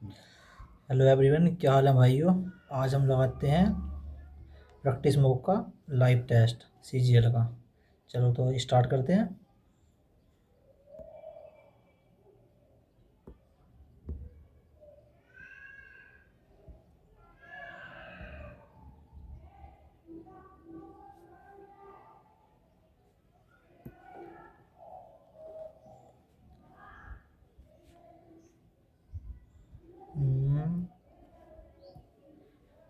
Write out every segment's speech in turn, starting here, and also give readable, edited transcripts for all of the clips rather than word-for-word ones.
Hello everyone, क्या हाल है भाइयों। आज हम लगाते हैं प्रैक्टिस मोड का लाइव टेस्ट सीजीएल का। चलो तो स्टार्ट करते हैं। हम्म,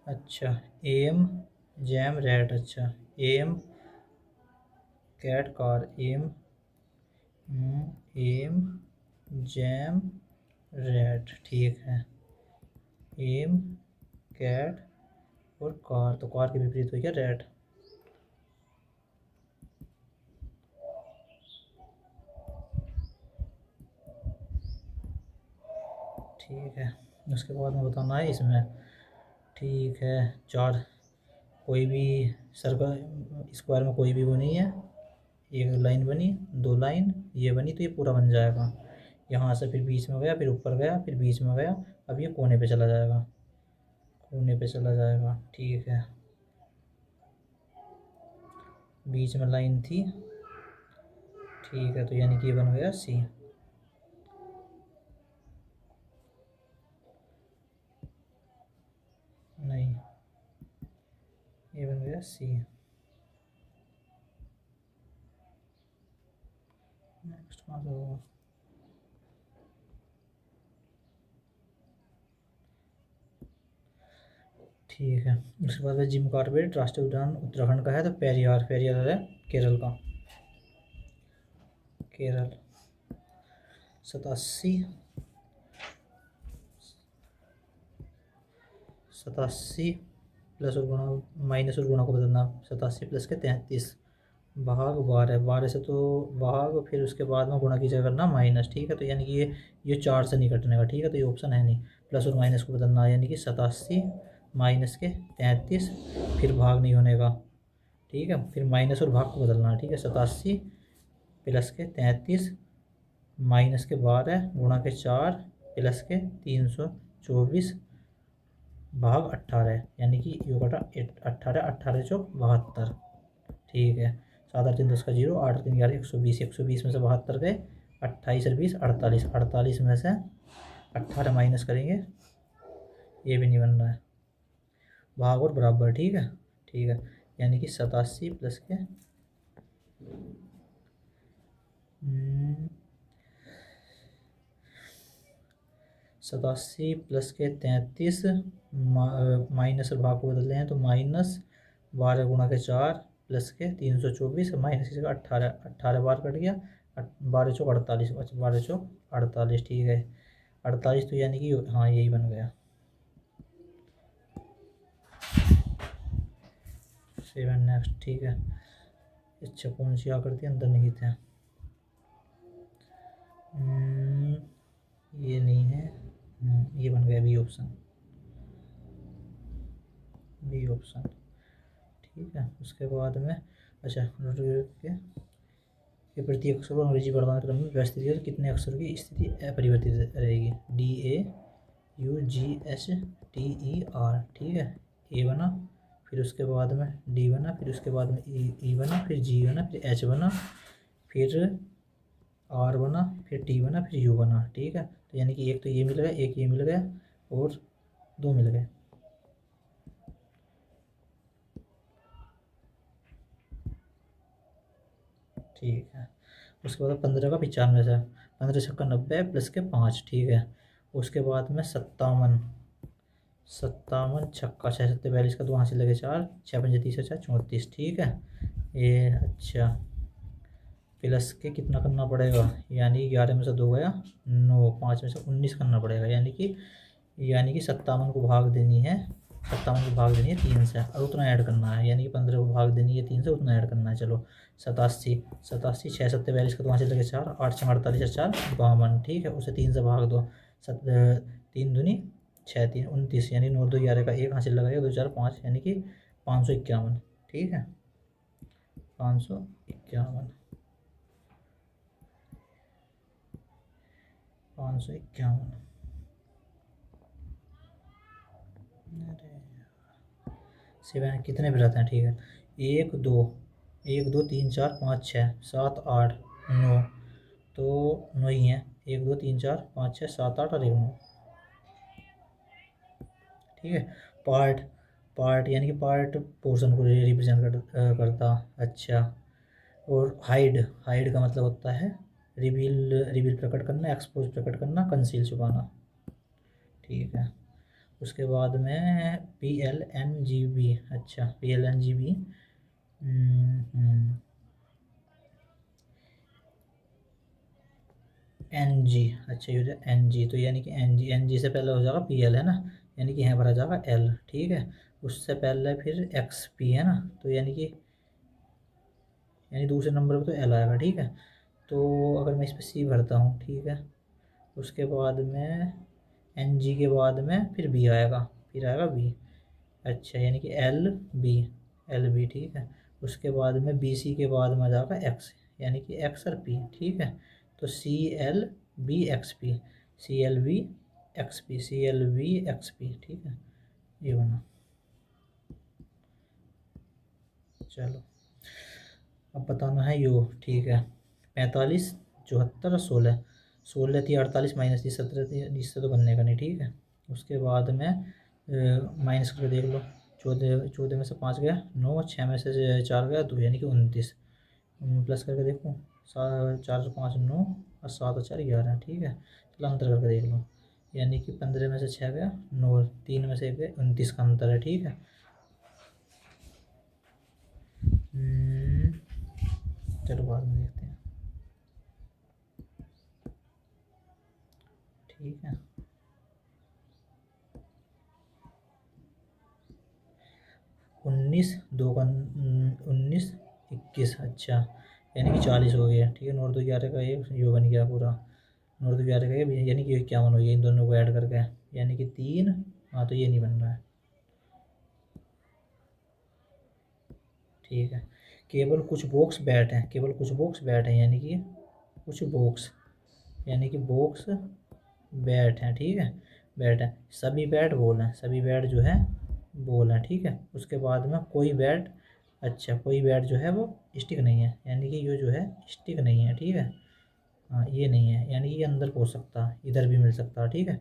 अच्छा। M jam red. अच्छा, M cat car. M jam red, ठीक है। एम कैट और कार, तो कार के विपरीत हो गया रेड। ठीक है, उसके बाद में बताना है इसमें। ठीक है, चार कोई भी सर्कल स्क्वायर में कोई भी वो नहीं है। एक लाइन बनी, दो लाइन ये बनी, तो ये पूरा बन जाएगा। यहाँ से फिर बीच में गया, फिर ऊपर गया, फिर बीच में गया। अब ये कोने पे चला जाएगा, कोने पे चला जाएगा। ठीक है, बीच में लाइन थी। ठीक है, तो यानी कि ये बन गया सी। नहीं, ये बन गया सी। नेक्स्ट कहाँ से होगा। ठीक है, उसके बाद जिम कॉर्बेट राष्ट्रीय उद्यान उत्तराखंड का है, तो पेरियार। पेरियार है केरल का। केरल 87, 87 प्लस और गुणा माइनस और गुणा को बदलना। 87 प्लस के 33 भाग 12। 12 से तो भाग, फिर उसके बाद में गुणा की जगह करना माइनस। ठीक है, तो यानी कि ये 4 से नहीं कटने का। ठीक है, तो ये ऑप्शन है नहीं। प्लस और माइनस को बदलना, यानी कि 87 माइनस के 33, फिर भाग नहीं होने का। ठीक है, फिर माइनस और भाग को बदलना। ठीक है, 87 प्लस के 33 माइनस के 12 गुणा के 4 प्लस के 324 भाग 18, यानी कि यो कटा 18, 18 चौक 72। ठीक है, 7 8 3 10 का 0, 8 3 11 120। 120 में से 72 गए, 28 और 20 48। 48 में से 18 माइनस करेंगे, ये भी नहीं बन रहा है। भाग और बराबर। ठीक है, ठीक है, यानी कि 87 प्लस के 87 प्लस के 33 माइनस और भाग को बदलते हैं, तो माइनस 12 गुणा के 4 प्लस के 324 माइनस की जगह 18। 18 बार कट गया, 12 चौक 48। अच्छा, 12 चौक 48। ठीक है, 48, तो यानी कि हाँ यही बन गया। 7 नेक्स्ट। ठीक है, अच्छा कौन सी आकृति अंतर्निहित है। ये नहीं है। ये बन गया बी ऑप्शन। B option. ठीक है, उसके बाद में अच्छा के प्रत्येक अक्षर को अंग्रेजी वर्तमान क्रम में व्यवस्थित किया, तो कितने अक्षर की स्थिति अपरिवर्तित रहेगी। DAUGSTER। ठीक है, ए बना, फिर उसके बाद में डी बना, फिर उसके बाद में ई बना, फिर जी बना, फिर एच बना, फिर आर बना, फिर टी बना, फिर यू बना। ठीक है, तो यानी कि एक तो ये मिल गया, एक ये मिल गया, और दो मिल गए। ठीक है, उसके बाद 15 का 95 से 15 छक्का 90 प्लस के 5। ठीक है, उसके बाद में 57, 57 छक्का 6 सत्ते 42 का 2 हासिल लगे 4, 6 पंजे 30 4 34। ठीक है, ये अच्छा प्लस के कितना करना पड़ेगा, यानी 11 में से 2 गया 9, 5 में से 19 करना पड़ेगा, यानी कि 57 को भाग देनी है। 57 को भाग देनी है 3 से, और उतना ऐड करना है, यानी कि 15 को भाग देनी है 3 से, उतना ऐड करना है। चलो 87, 87 6 सत्ते 42 का 2 हासिल लगे 4, 8 6 48 4 52। ठीक है, उसे 3 से भाग दो। 3 दूनी 6 3 29, यानी 9 2 11 का 1 हासिल लगाएगा 2 4 5, यानी कि 551। ठीक है, 551, 551। 7 कितने पे रहते हैं, ठीक है। 1 2 3 4 5 6 7 8 9, तो 9 ही है। 1 2 3 4 5 6 7 8 और 1 9, ठीक है। पार्ट, पार्ट यानी कि पार्ट पोर्शन को रिप्रेजेंट करता। अच्छा, और हाइड, हाइड का मतलब होता है रिवील, रिवील प्रकट करना, एक्सपोज प्रकट करना, कंसील छुपाना, ठीक है। उसके बाद में PLNGB, अच्छा PLNGB, NG, अच्छा ये NG, तो यानी कि NG से पहले हो जाएगा PL, है ना, यानी कि यहाँ भरा जाएगा L, ठीक है। उससे पहले फिर XP है ना, तो यानी दूसरे नंबर पे तो L आएगा, ठीक है। तो अगर मैं इस पर C भरता हूँ, ठीक है, उसके बाद में NG के बाद में फिर B आएगा, फिर आएगा B, अच्छा यानी कि LB, ठीक है। उसके बाद में BC के बाद में आ जाएगा X, यानी कि X और P, ठीक है। तो CLBXP, CLBXP, ठीक है, ये बना। चलो अब बताना है यो, ठीक है। 45 74 16, 16 थी 48 माइनस थी 17 थी, इससे तो बनने का नहीं, ठीक है। उसके बाद में माइनस करके देख लो, 14, 14 में से 5 गया 9, 6 में से 4 गया 2, यानी कि 29, प्लस करके देखो, 4 5 9 और 7 और 4 11, ठीक है। चलो अंतर करके देख लो, यानी कि 15 में से 6 गया 9, 3 में से 1 गया 29 का अंतर है, ठीक है। चलो बाद में देखते हैं, ठीक है। 19 2 का 19 21, अच्छा यानी कि 40 हो गया, ठीक है। 9 2 11 का ये बन गया पूरा, 9 2 11 का ये, यानी कि 51 हो गया इन दोनों को ऐड करके, यानी कि 3, हाँ तो ये नहीं बन रहा है, ठीक है। केवल कुछ बॉक्स बैट हैं, केवल कुछ बॉक्स बैट हैं, यानी कि कुछ बॉक्स, यानी कि बॉक्स बैट हैं, ठीक है, बैट है। सभी बैट बॉल हैं, सभी बैट जो है बॉल हैं, ठीक है। उसके बाद में कोई बैट, अच्छा कोई बैट जो है वो स्टिक नहीं है, यानी कि ये जो है स्टिक नहीं है, ठीक है। हाँ ये नहीं है, यानी कि ये अंदर पहुँच सकता है, इधर भी मिल सकता है, ठीक है।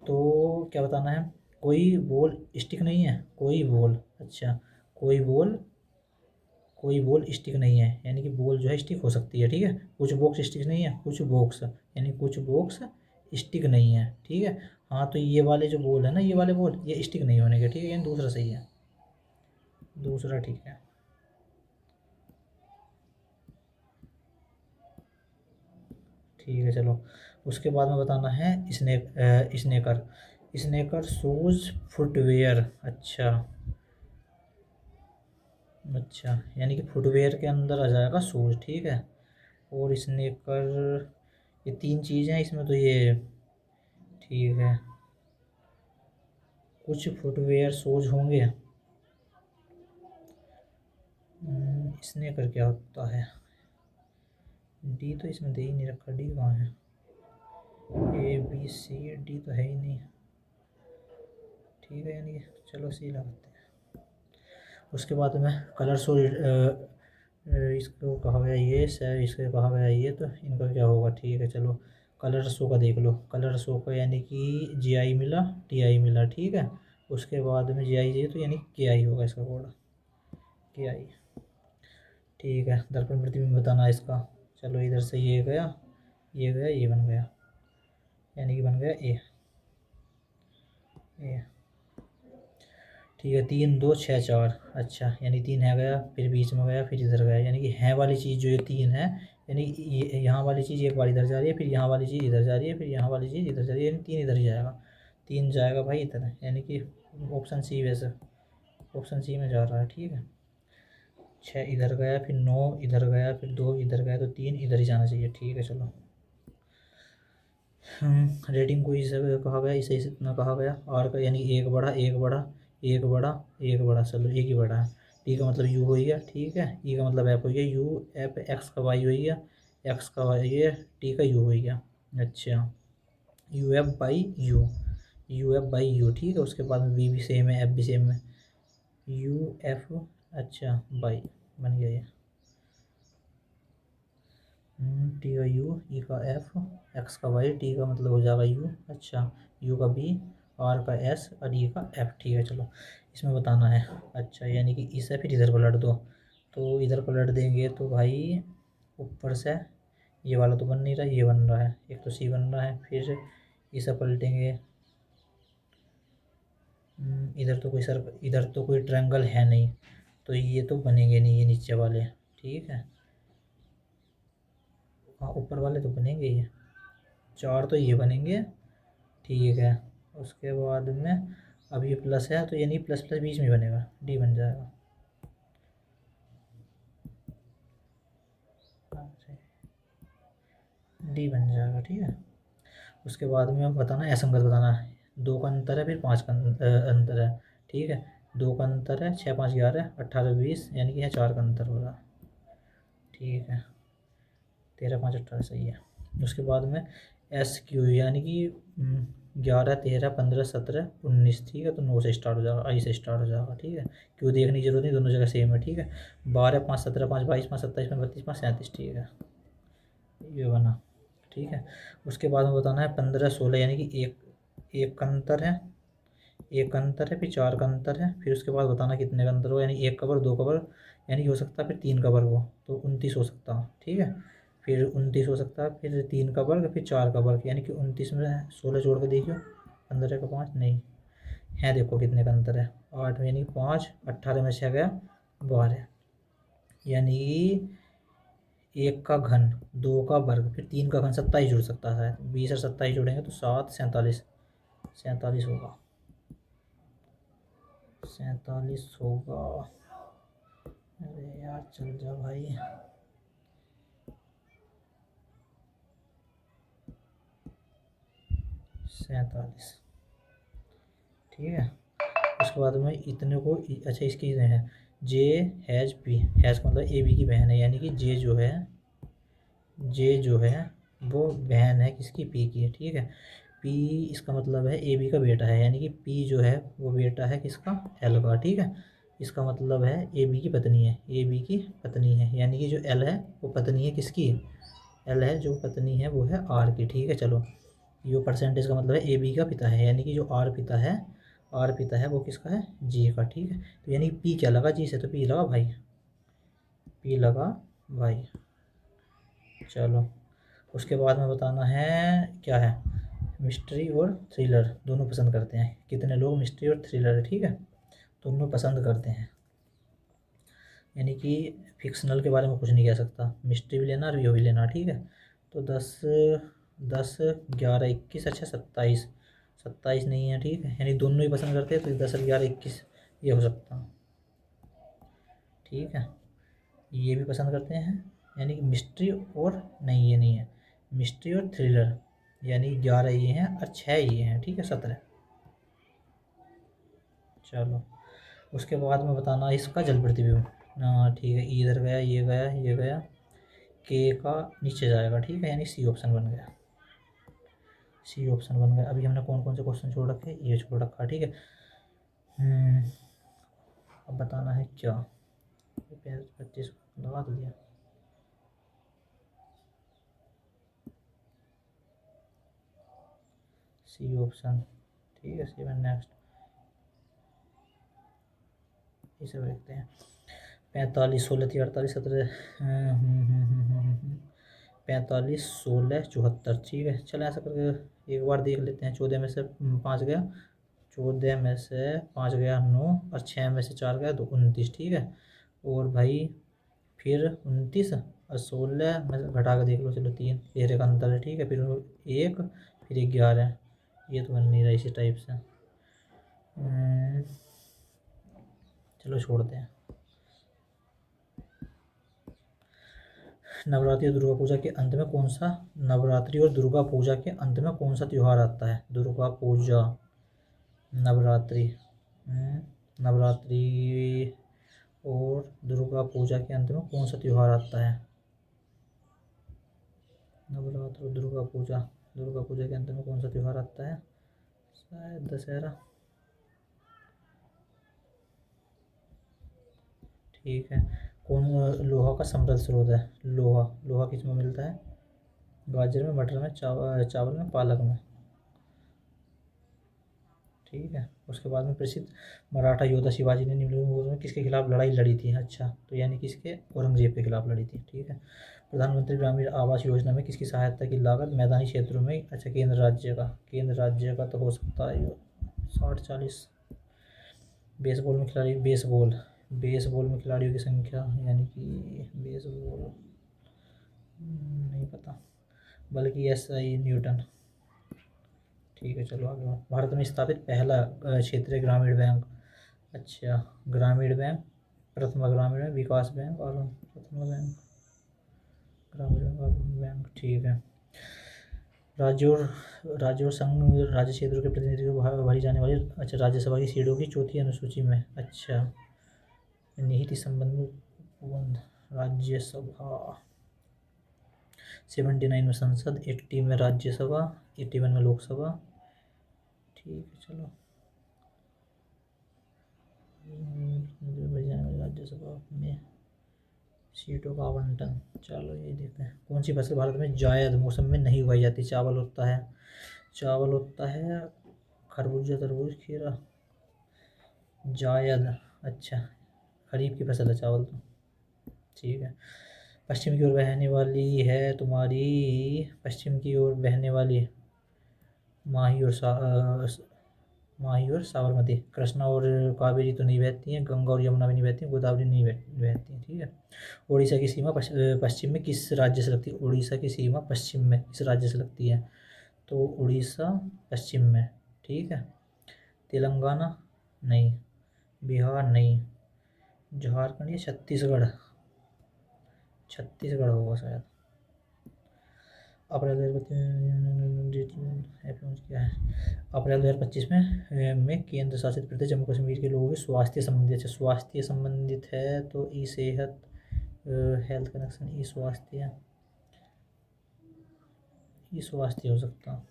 तो क्या बताना है, कोई बॉल स्टिक नहीं है, कोई बॉल, अच्छा कोई बॉल स्टिक नहीं है, यानी कि बॉल जो है स्टिक हो सकती है, ठीक है। कुछ बॉक्स स्टिक नहीं है, कुछ बॉक्स, यानी कुछ बॉक्स स्टिक नहीं है, ठीक है। हाँ तो ये वाले जो बॉल है ना, ये वाले बॉल ये स्टिक नहीं होने के, ठीक है, यानी दूसरा सही है, दूसरा ठीक है, ठीक है। चलो उसके बाद में बताना है स्नेकर, स्नेकर शूज़ फुटवेयर, अच्छा अच्छा यानी कि फुटवेयर के अंदर आ जाएगा शूज़, ठीक है। और स्नेकर, ये 3 चीज़ें हैं इसमें, तो ये ठीक है, कुछ फुटवेयर शूज होंगे। स्नेकर क्या होता है, डी तो इसमें दे ही नहीं रखा, डी कहाँ है, ABCD तो है ही नहीं, ठीक है, यानी कि चलो सी लगाते हैं। उसके बाद में कलर शो, इसको कहा गया ये सर, इसको कहा गया ये, तो इनका क्या होगा, ठीक है। चलो कलर शो का देख लो, कलर शो का यानी कि GI मिला, TI मिला, ठीक है। उसके बाद में GI चाहिए तो यानी KI होगा इसका कोड, KI, ठीक है। दर्पण प्रतिबिंब बताना इसका, चलो इधर से ये गया, ये गया, ये बन गया, यानी कि बन गया ए, ठीक है। 3 2 6 4, अच्छा यानी 3 है गया, फिर बीच में गया, फिर इधर गया, यानी कि है वाली चीज़ जो ये 3 है, यानी ये यहाँ वाली चीज़ एक बार इधर जा रही है, फिर यहाँ वाली चीज़ इधर जा रही है, फिर यहाँ वाली चीज़ इधर जा रही है, यानी 3 इधर ही जाएगा, 3 जाएगा भाई इधर, यानी कि ऑप्शन सी, वैसे ऑप्शन सी में जा रहा है, ठीक है। 6 इधर गया, फिर 9 इधर गया, फिर 2 इधर गया, तो 3 इधर ही जाना चाहिए, ठीक है। चलो रेटिंग को इसे कहा गया, इसे इतना कहा गया, आर का यानी एक बड़ा एक बड़ा एक बड़ा एक बड़ा, चलो एक ही बड़ा है। टी का मतलब यू हो गया, ठीक है। ई का मतलब एफ हो गया, यू एफ, एक्स का वाई हो गया, एक्स का वाई है, टी का यू हो गया, अच्छा U F by you, U F by you, ठीक है। उसके बाद में बी भी सेम है, एफ भी सेम है, यू एफ, अच्छा बाई बन गया ये। टी का यू, ई का एफ, एक्स का वाई, टी का मतलब हो जाएगा यू, अच्छा यू का बी, आर का एस और ई का एफ। ठीक है चलो, इसमें बताना है। अच्छा यानी कि इसे फिर इधर पलट दो, तो इधर पलट देंगे तो भाई ऊपर से ये वाला तो बन नहीं रहा, ये बन रहा है, एक तो सी बन रहा है, फिर इसे पलटेंगे। इधर तो कोई ट्रायंगल है नहीं, तो ये तो बनेंगे नहीं ये नीचे वाले। ठीक है, हाँ ऊपर वाले तो बनेंगे ये, चार तो ये बनेंगे। ठीक है, उसके बाद में अब ये प्लस है, तो यानी प्लस प्लस बीच में बनेगा, डी बन जाएगा। डी बन जाएगा। ठीक है, उसके बाद में अब बताना असंगत बताना है। दो का अंतर है, फिर पाँच का अंतर है। ठीक है, दो का अंतर है, 6 5 11 18 20, यानी कि है 4 का अंतर हो रहा। ठीक है, 13 5 18 सही है। उसके बाद में एस क्यू, यानी कि 11 13 15 17 19। ठीक है, तो 9 से स्टार्ट हो जाएगा, आई से स्टार्ट हो जाएगा। ठीक है, क्यों देखने की जरूरत नहीं, दोनों जगह सेम है। ठीक है, 12 5 17 5 22 5 27 5 32 5 37। ठीक है, ये बना। ठीक है, उसके बाद में बताना है 15 16, यानी कि एक का अंतर है, एक का अंतर है, फिर 4 का अंतर है, फिर उसके बाद बताना कितने का अंतर हो, यानी एक का वर्ग, दो का वर्ग, यानी कि हो सकता है फिर 3 का वर्ग हो, तो 29 हो सकता है। ठीक है, फिर 29 हो सकता है, फिर 3 का वर्ग, फिर 4 का वर्ग, यानी कि 29 में 16 जोड़ के देखियो, 15 का 5 नहीं है, देखो कितने का अंतर है, 8 में, यानी 5, 18 में 6 गया 12, यानी एक का घन, दो का वर्ग, फिर 3 का घन 27 जुड़ सकता है, 20 और 27 जोड़ेंगे तो 7 47, 47 होगा, 47 होगा। अरे यार चल जा भाई, 47। ठीक है, उसके बाद में इतने को अच्छा इसकी है, जे हैज पी, हैज का मतलब ए बी की बहन है, यानी कि जे जो है वो बहन है किसकी, पी की है। ठीक है, पी इसका मतलब है ए बी का बेटा है, यानी कि पी जो है वो बेटा है किसका, एल का। ठीक है, इसका मतलब है ए बी की पत्नी है, ए बी की पत्नी है, यानी कि जो एल है वो पत्नी है किसकी, एल है जो पत्नी है वो है आर की। ठीक है चलो, ये परसेंटेज का मतलब है ए बी का पिता है, यानी कि जो आर पिता है, आर पिता है वो किसका है, जी का। ठीक है, तो यानी पी क्या लगा जी से, तो पी लगा भाई, पी लगा भाई। चलो, उसके बाद में बताना है क्या है, मिस्ट्री और थ्रिलर दोनों पसंद करते हैं, कितने लोग मिस्ट्री और थ्रिलर। ठीक है, दोनों पसंद करते हैं, यानी कि फिक्शनल के बारे में कुछ नहीं कह सकता, मिस्ट्री भी लेना और ये भी लेना। ठीक है, तो 10 10 11 21, अच्छा 27, 27 नहीं है। ठीक है, यानी दोनों ही पसंद करते हैं, तो 10 और 11 21 ये हो सकता। ठीक है, ये भी पसंद करते हैं, यानी कि मिस्ट्री और नहीं, ये नहीं है, मिस्ट्री और थ्रिलर, यानी 11 ये हैं और 6 ये हैं। ठीक है, 17। चलो, उसके बाद में बताना इसका जल प्रतिबिंब। हाँ ठीक है, इधर गया, ये गया, ये गया, के का नीचे जाएगा। ठीक है, यानी सी ऑप्शन बन गया, सी ऑप्शन बन गया। अभी हमने कौन कौन से क्वेश्चन छोड़ रखे, ये छोड़ रखा। ठीक है, हम्म, अब बताना है क्या, 25 लगा तो दिया। सी ऑप्शन, ठीक है, सी में नेक्स्ट इसे देखते हैं। 45 16 3 48 17, 45 16 74। ठीक है, चलो ऐसा करके एक बार देख लेते हैं। 14 में से 5 गया, 14 में से 5 गया 9, और 6 में से 4 गया तो 29। ठीक है, और भाई फिर 29 और 16 में से घटा के देख लो, चलो 3 13 का अंतर है। ठीक है, फिर एक, फिर 11, ये तो बन नहीं रहा इसी टाइप से। चलो छोड़ते हैं। नवरात्रि और दुर्गा पूजा के अंत में कौन सा, नवरात्रि और दुर्गा पूजा के अंत में कौन सा त्यौहार आता है, दुर्गा पूजा, नवरात्रि, नवरात्रि और दुर्गा पूजा के अंत में कौन सा त्यौहार आता है, नवरात्र और दुर्गा पूजा, दुर्गा पूजा के अंत में कौन सा त्यौहार आता है, शायद दशहरा। ठीक है। कौन लोहा का समृद्ध स्रोत है? लोहा, लोहा किस में मिलता है? गाजर में, मटर में, चावल में, पालक में। ठीक है। उसके बाद में प्रसिद्ध मराठा योद्धा शिवाजी ने निम्नलिखित मुद्दों में किसके खिलाफ लड़ाई लड़ी थी? अच्छा, तो यानी किसके? औरंगजेब के खिलाफ लड़ी थी। ठीक है। प्रधानमंत्री ग्रामीण आवास योजना में किसकी सहायता की लागत मैदानी क्षेत्रों में? अच्छा, केंद्र राज्य का। केंद्र राज्य का तो हो सकता है 60-40। बेसबॉल में खिलाड़ी, बेसबॉल, बेसबॉल में खिलाड़ियों की संख्या, यानी कि बेसबॉल नहीं पता, बल्कि SI न्यूटन। ठीक है, चलो आगे बढ़ो। भारत में स्थापित पहला क्षेत्रीय ग्रामीण बैंक? अच्छा, ग्रामीण बैंक, प्रथमा ग्रामीण बैंक, विकास बैंक और प्रथमा बैंक, ग्रामीण बैंक और बैंक। ठीक है। राज्यों और संघ राज्य क्षेत्रों के प्रतिनिधित्व को भरी जाने वाली, अच्छा, राज्यसभा की सीटों की चौथी अनुसूची में। अच्छा, निहित संबंध में राज्यसभा 79 में संसद, 80 में राज्यसभा, 81 में लोकसभा। ठीक है, चलो राज्यसभा में सीटों का आवंटन, चलो ये देखते हैं। कौन सी फसल भारत में जायद मौसम में नहीं उगाई जाती? चावल होता है, चावल होता है, खरबूजा, तरबूज, खीरा, जायद। अच्छा, खरीफ की फसल है चावल तो। ठीक है। पश्चिम की ओर बहने वाली है तुम्हारी, पश्चिम की ओर बहने वाली माही और माही और साबरमती। कृष्णा और कावेरी तो नहीं बहती हैं, गंगा और यमुना भी नहीं बहती हैं, गोदावरी नहीं बहती हैं। ठीक है। उड़ीसा की सीमा पश्चिम में किस राज्य से लगती है? उड़ीसा की सीमा पश्चिम में किस राज्य से लगती है? तो उड़ीसा पश्चिम में। ठीक है। तेलंगाना नहीं, बिहार नहीं, झारखंड या छत्तीसगढ़, छत्तीसगढ़ होगा शायद। अप्रैल 2025 क्या है? अप्रैल 2025 में केंद्र शासित प्रदेश जम्मू कश्मीर के लोगों के स्वास्थ्य संबंधित, अच्छा स्वास्थ्य संबंधित है तो ई सेहत, हेल्थ कनेक्शन, ई स्वास्थ्य, ई स्वास्थ्य हो सकता।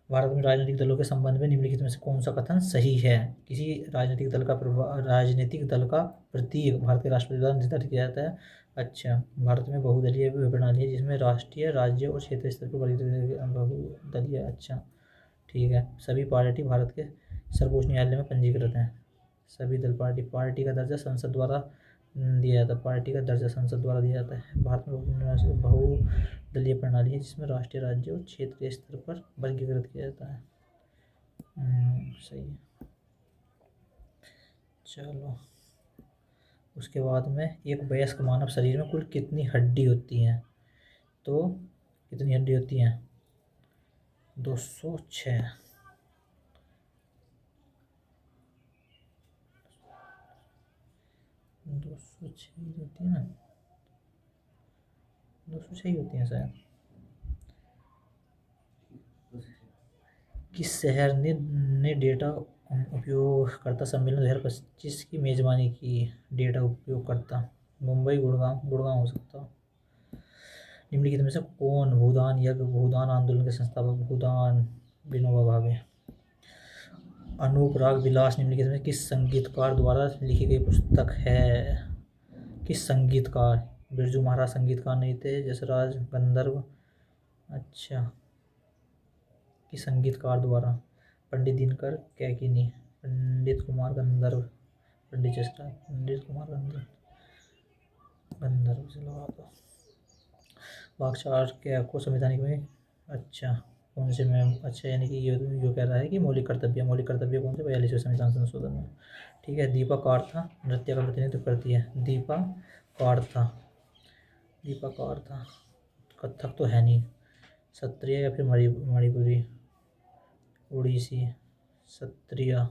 भारत में राजनीतिक दलों के संबंध में निम्नलिखित में से कौन सा कथन सही है? किसी राजनीतिक दल का प्रतीक भारत के राष्ट्रपति द्वारा निर्धारित किया जाता है। अच्छा, भारत में बहुदलीय प्रणाली है जिसमें राष्ट्रीय, राज्य और क्षेत्रीय स्तर पर बहुदलीय। अच्छा, ठीक है। सभी पार्टी भारत के सर्वोच्च न्यायालय में पंजीकृत हैं। सभी दल पार्टी का दर्जा संसद द्वारा दिया जाता है, पार्टी का दर्जा संसद द्वारा दिया जाता है। भारत में बहुदलीय प्रणाली है जिसमें राष्ट्रीय, राज्य और क्षेत्रीय स्तर पर वर्गीकृत किया जाता है। सही है। चलो, उसके बाद में एक वयस्क मानव शरीर में कुल कितनी हड्डी होती हैं? तो कितनी हड्डी होती हैं? 206। 206 होती है ना, 206 होती हैं शायद। किस शहर ने डेटा उपयोगकर्ता सम्मेलन 2025 की मेजबानी की? डेटा उपयोगकर्ता, मुंबई, गुड़गांव हो सकता। निम्नलिखित में से कौन भूदान यज्ञ, भूदान आंदोलन के संस्थापक? भूदान विनोबा भावे। अनूप राग विलास निम्नलिखित में किस संगीतकार द्वारा लिखी गई पुस्तक है? किस संगीतकार? बिरजू महाराज संगीतकार नहीं थे, जसराज, गंधर्व। अच्छा, किस संगीतकार द्वारा? पंडित दिनकर कैकिनी, पंडित कुमार गंधर्व, पंडित जसराज, पंडित कुमार गंधर्व से लगा दो। भाग 4 के को संवैधानिक में, अच्छा कौन से में? अच्छा, यानी कि ये कह रहा है कि मौलिक कर्तव्य कौन से? 42वें संविधान संशोधन में। ठीक है। दीपा कार्था नृत्य का प्रतिनिधित्व करती है। दीपा कार्था, दीपा कार्था कथक तो है नहीं, सत्रिय या फिर मणिपुरी, उड़ीसी, सत्रिय,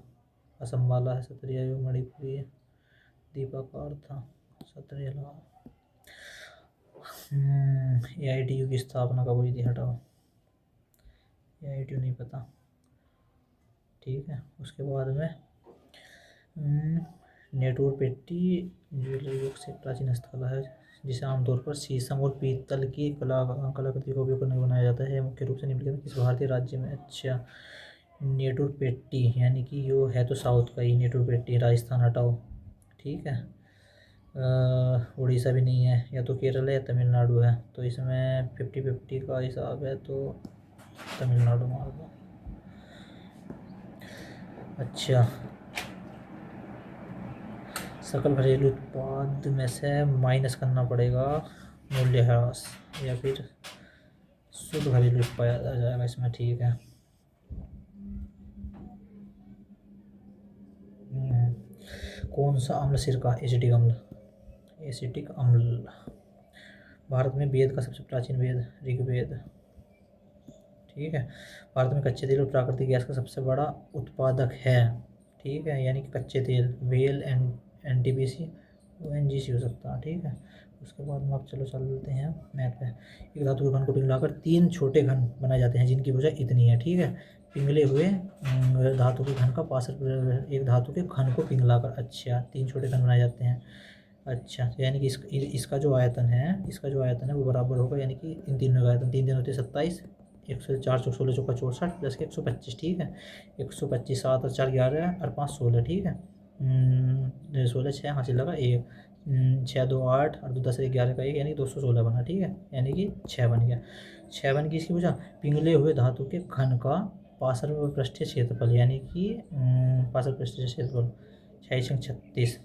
असम वाला है सत्रिय, मणिपुरी है। दीपा कार्था, सत्रिय लगा। AITU की स्थापना कब हुई थी? हटाओ, AITU नहीं पता। ठीक है। उसके बाद में नेटोर पेट्टी ज्वेलरी युग से प्राचीन हस्तकला है जिसे आमतौर पर शीशम और पीतल की कलाकृति का उपयोग करने बनाया जाता है। मुख्य रूप से निम्नलिखित किस भारतीय राज्य में? अच्छा, नेटोर पेट्टी यानी कि यो है तो साउथ का ही, नेटोर पेट्टी राजस्थान। हटाओ। ठीक है। उड़ीसा भी नहीं है, या तो केरल है या तमिलनाडु है, तो इसमें 50-50 का हिसाब है, तो तमिलनाडु मार दो। अच्छा, सकल घरेलू उत्पाद में से माइनस करना पड़ेगा मूल्यह्रास, या फिर शुद्ध घरेलू उत्पाद आ जाएगा इसमें, ठीक है। कौन सा अम्ल सिरका, एसिटिक अम्ल, एसिटिक अम्ल। भारत में वेद का सबसे प्राचीन वेद ऋग्वेद, ठीक है। भारत में कच्चे तेल और प्राकृतिक गैस का सबसे बड़ा उत्पादक है, ठीक है, यानी कि कच्चे तेल वेल एनटीपीसी ओएनजीसी हो सकता है, ठीक है। उसके बाद में आप चलो चलते हैं मैथ पे। एक धातु के घन को पिघलाकर 3 छोटे घन बनाए जाते हैं जिनकी भुजा इतनी है, ठीक है। पिघले हुए धातु के घन का पार्षद, एक धातु के घन को पिघलाकर, अच्छा 3 छोटे घन बनाए जाते हैं, अच्छा, तो यानी कि इसका जो आयतन है वो बराबर होगा, यानी कि इन तीनों का आयतन 3 दिन होते 27, 104 चौक 16 चौका 64 प्लस के 125, ठीक है। 125, 7 और 4 11 और 5 16, ठीक है। 16 6 हासिल लगा 1, 6 2 8 और 2 10 11 का 1, यानी 216 बना, ठीक है, यानी कि 6 बन गया। 6 बन गई इसकी वजह। पिघले हुए धातु के घन का पार्श्व पृष्ठीय क्षेत्रफल, यानी कि पार्श्व पृष्ठीय क्षेत्रफल 6 36,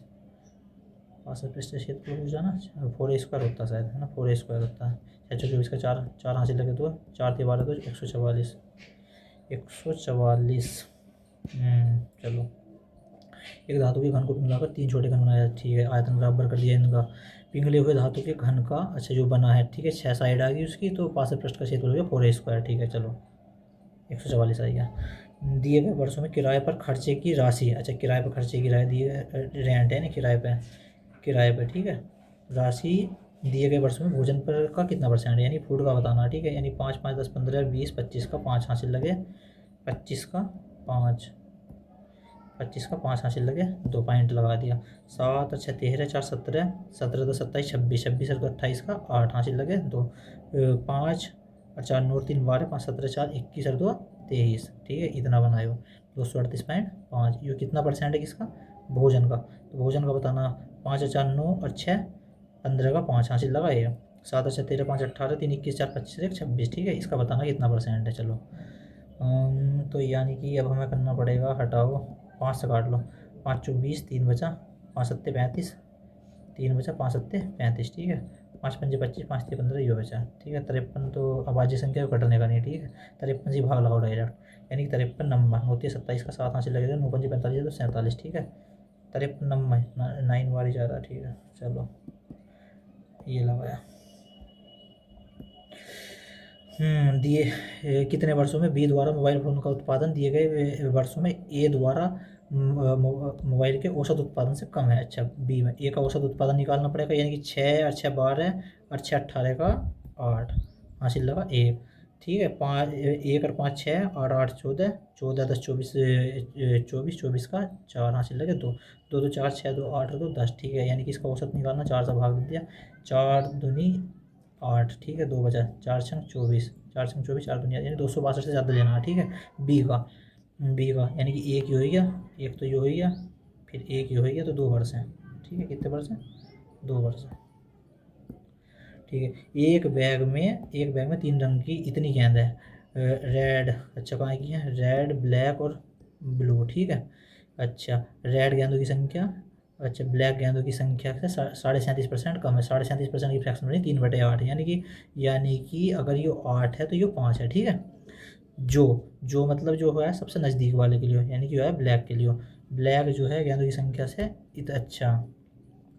पार्श्व पृष्ठीय क्षेत्रफल हो जाना 4 स्क्वायर होता है शायद, है ना, 4 स्क्वायर होता है। 6 24 का 4 4 हासिल लगे तो 4 3 12 तो 144, 144। चलो, एक धातु के घन को पिघलाकर 3 छोटे घन बनाया, ठीक है, आयतन बराबर कर दिया इनका। पिघले हुए धातु के घन का, अच्छा जो बना है, ठीक है, 6 साइड आ गई उसकी, तो पार्श्व पृष्ठ का क्षेत्रफल हो गया 4 स्क्वायर, ठीक है। चलो 144 आ गया। दिए गए वर्षों में किराए पर खर्चे की राशि, अच्छा किराए पर खर्चे की राशि दिए, रेंट है ना, किराए पे, ठीक है। राशि दिए गए वर्षों में भोजन पर का कितना परसेंट है, यानी फूड का बताना, ठीक है, यानी 5 5 10 15 20 25 का 5 हासिल लगे, 25 का 5, 25 का 5 हासिल लगे, 2 पॉइंट लगा दिया। 7 अच्छा 13 4 17, 17 2 27 26, 26 और 2 28 का 8 हासिल लगे, 2 5 और 4 9 3 12 5 17 4 21 और 2 23, ठीक है, इतना बनाए हो 238.5। ये कितना परसेंट है किसका, भोजन का, तो भोजन का बताना 5 और 4 9 और 6 15 का 5 हासिल लगाएगा, 7 और 6 13 5 18 3 21 4 25 1 26, ठीक है, इसका बताना कितना परसेंट है। चलो तो यानी कि अब हमें करना पड़ेगा, हटाओ 5 से काट लो, 5 चौक 20, 3 बचा, 5 सत्ते 35, 3 बचा, 5 सत्ते 35, ठीक है, 5 पंजे 25, 5 3 15 ये बचा, ठीक है। 53 तो अभाज्य संख्या को कटने का नहीं, ठीक है, 53 से भाग लगाओ डायरेक्ट, यानी कि 53 नंबर होती है, 27 का 7 हासिल लगेगा, 9 पंजे 45 तो 47, ठीक है, 53 नंबर 9 बार ही जा रहा, ठीक है। चलो ये लगाया। कितने वर्षों में बी द्वारा मोबाइल फोन का उत्पादन दिए गए वर्षों में ए द्वारा मोबाइल के औसत उत्पादन से कम है, अच्छा बी में ए का औसत उत्पादन निकालना पड़ेगा, यानी कि 6 और 6 12 और 6 18 का 8 हासिल लगा 1, ठीक है। 5 1 और 5 6 8 8 14 14 10 24 24 24 का 4 हासिल लगे 2 2 2 4 6 2 8 2 10, ठीक है, यानी कि इसका औसत निकालना 4 से भाग दे दिया, 4 दूनी 8, ठीक है, 2 बचा, 4 छंग 24, 4 छंग 24 4 दुनिया, यानी 262 से ज़्यादा लेना है, ठीक है। बी का यानी कि एक ये हो गया, एक तो ये हो गया, फिर एक ये हो गया, तो 2 वर्ष हैं, ठीक है, कितने वर्ष हैं, 2 वर्ष, ठीक है। एक बैग में 3 रंग की इतनी गेंद है, रेड, अच्छा कहाँ की है, रेड ब्लैक और ब्लू, ठीक है। अच्छा रेड गेंदों की संख्या, अच्छा ब्लैक गेंदों की संख्या से 37.5% कम है, 37.5% की फ्रैक्शन बनी 3/8, यानी कि अगर ये 8 है तो ये 5 है, ठीक है। जो मतलब जो है सबसे नज़दीक वाले के लिए, यानी कि जो है ब्लैक के लिए, ब्लैक जो है गेंदों की संख्या से अच्छा,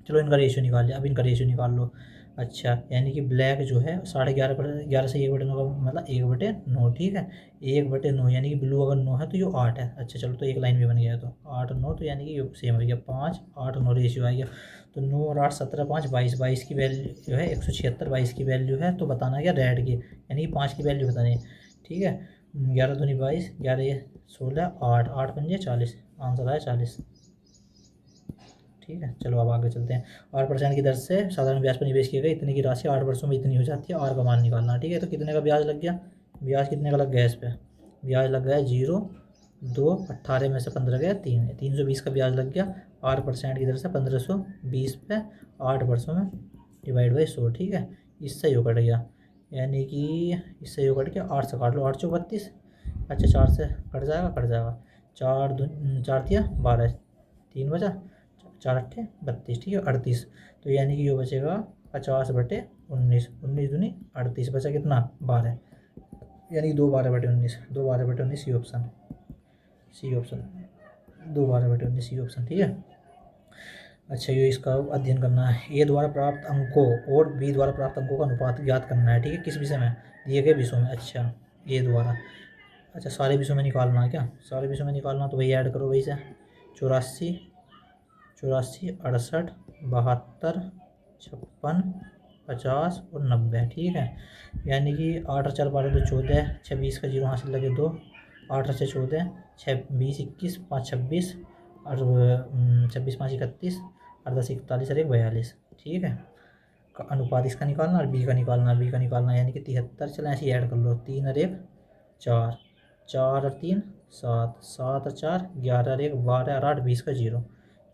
चलो इनका रेशियो निकाल लिया, अब इनका रेशियो निकाल लो, अच्छा यानी कि ब्लैक जो है 11.5 से 1/9 का मतलब 1/9, ठीक है, 1/9, यानी कि ब्लू अगर 9 है तो ये 8 है, अच्छा चलो तो एक लाइन भी बन गया, तो 8 9, तो यानी कि ये सेम हो गया, 5 8 9 रेशियो आ गया, तो 9 और 8 17 5 22, 22 की वैल्यू जो है 176, 22 की वैल्यू है, तो बताना क्या रेड की, यानी कि 5 की वैल्यू बतानी है, ठीक है। 11 दूनी 22, 11 16 8 8 पंजे 40, आंसर आया 40, ठीक है। चलो अब आगे चलते हैं। 8% की दर से साधारण ब्याज पर निवेश किया गया इतने की राशि 8 वर्षों में इतनी हो जाती है, आर का मान निकालना, ठीक है। तो कितने का ब्याज लग गया, ब्याज कितने का लग गया इस पर, ब्याज लग गया 0, 2, 18 में से 15 गया 3 है, 320 का ब्याज लग गया 8% की तरफ से 1520 पे 8 वर्षों में डिवाइड बाई 100। ठीक है, इससे यो कट गया, यानी कि इससे यो कट गया 8 से काट लो, 8 चौ 32। अच्छा 4 से कट जाएगा 4 4 दिया 12, 3 बचा, 4 अट्ठे 32। ठीक है 38, तो यानी कि यो बचेगा 50/19, 19 दूनी 38, बचा कितना 12, यानी 2 12/19, 2 12/19 C option, C option 2 12/19 C option. ठीक है, अच्छा ये इसका अध्ययन करना है, ए द्वारा प्राप्त अंकों और बी द्वारा प्राप्त अंकों का अनुपात ज्ञात करना है। ठीक है, किस विषय में, दिए गए विषयों में। अच्छा ए द्वारा, अच्छा सारे विषयों में निकालना है क्या, सारे विषयों में निकालना, तो वही ऐड करो वही से 84 68 72 56 50 और 90। ठीक है, यानी कि 8 और 4 12 तो 14, 26 का 0 हासिल लगे 2, 8 और 6 14, 6 20 21 5 26 और 26 5 31 और 10 41 और 1 42। ठीक है, अनुपात इसका निकालना और बी का निकालना, बी का निकालना यानी कि 73। चलो ऐसे ऐड कर लो, 3 और 1 4, 4 और 3 7, 7 और 4 11 और 1 12 और 8 20 का 0,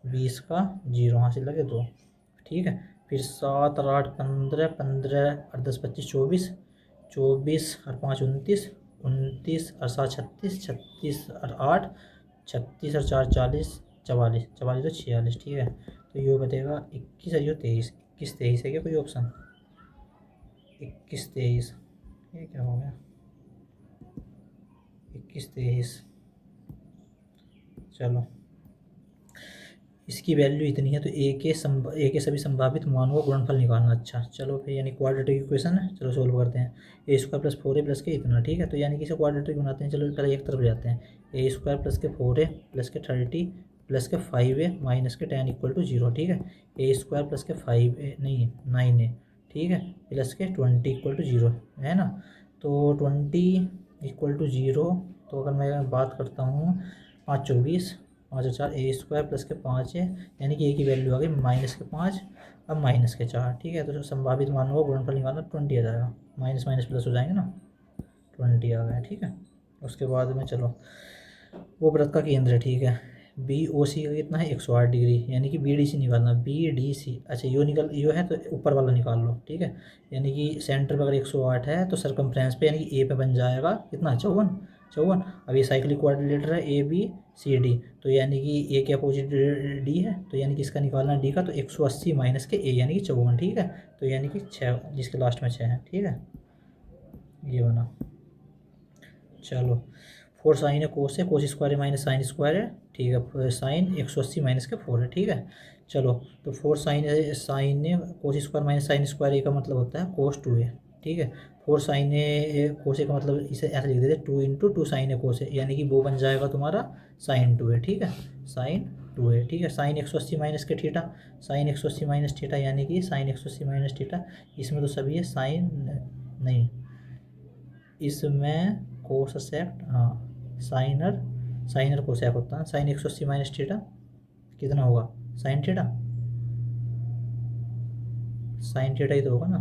20 का 0 हासिल लगे 2। ठीक है, फिर 7 और 8 15, 15 और 10 25 24, 24 और 5 29, 29 और 7 36, 36 और 8 36 और 4 40, 44, 44 तो 46। ठीक है, तो ये बतेगा 21 और ये 23, 21 23 है क्या कोई ऑप्शन, 21 23, ये क्या हो गया 21 23। चलो इसकी वैल्यू इतनी है, तो ए के सभी संभावित मानों का गुणनफल निकालना। अच्छा चलो फिर, यानी क्वाड्रेटिक इक्वेशन है, चलो सोल्व करते हैं। ए स्क्वायर प्लस 4a प्लस के इतना। ठीक है, तो यानी कि इसे क्वाड्रेटिक बनाते हैं। चलो पहले एक तरफ जाते हैं, ए स्क्वायर प्लस के 4a प्लस के 30 प्लस के 5a माइनस के 10 इक्वल टू 0। ठीक है, ए स्क्वायर प्लस के 5a नहीं 9a, ठीक है, प्लस के 20 इक्वल टू 0 है ना, तो 20 इक्वल टू 0। तो अगर मैं बात करता हूँ 5 24 5 और 4 ए स्क्वायर प्लस के 5 है, यानी कि ए की वैल्यू आ गई माइनस के 5 अब माइनस के 4। ठीक है, तो संभावित मानों का गुणनफल निकालना 20 आ जाएगा, माइनस माइनस प्लस हो जाएंगे ना, 20 आ गया। ठीक है, उसके बाद में चलो वो वृत्त का केंद्र है। ठीक है, बी ओ सी का कितना है 108 डिग्री, यानी कि बी डी सी निकालना, बी डी सी। अच्छा यो है तो ऊपर वाला निकाल लो। ठीक है, यानी कि सेंटर पर अगर 108 है तो सरकमफ्रेंस पे यानी कि ए पे बन जाएगा कितना 54 54। अब ये साइक्लिक क्वाड्रिलेटरल है ए बी सी डी, तो यानी कि ए के अपोजिट डी है, तो यानी कि इसका निकालना डी का, तो 180 माइनस के ए यानी कि 54। ठीक है, तो यानी कि 6 जिसके लास्ट में 6 है। ठीक है, ये बना। चलो 4 साइन है कोस है, कोस स्क्वायर है माइनस साइन स्क्वायर है। ठीक है, साइन 180 माइनस के 4 है। ठीक है, चलो तो 4 साइन है, साइन है cos square minus sine square A का मतलब होता है कोस 2 है। ठीक है, 4 साइन है कोस ए का मतलब इसे ऐसे लिख देते 2 इंटू 2 साइन है कोस है, यानी कि वो बन जाएगा तुम्हारा साइन 2 है। ठीक है, साइन 2 है। ठीक है, साइन 180 माइनस के थीटा, साइन 180 माइनस थीटा यानी कि साइन 180 माइनस थीटा, इसमें तो सभी है साइन नहीं, इसमें कोस सेक्ट, हाँ साइनर कोसेक होता है। साइन 180 माइनस थीटा कितना होगा साइन थीटा, साइन थीटा ही तो होगा ना,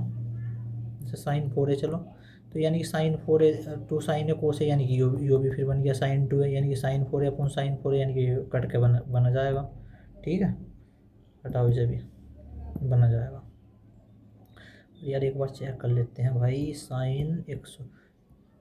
जैसे साइन 4 है। चलो तो यानी कि साइन 4 है 2 साइन है कोस है, यानी कि यो भी फिर बन गया साइन 2 है, यानी कि साइन 4 है अपन साइन 4 है, यानी कि कट के बना जाएगा। ठीक है, हटाओ इसे भी बना जाएगा। यार एक बार चेक कर लेते हैं भाई, साइन 100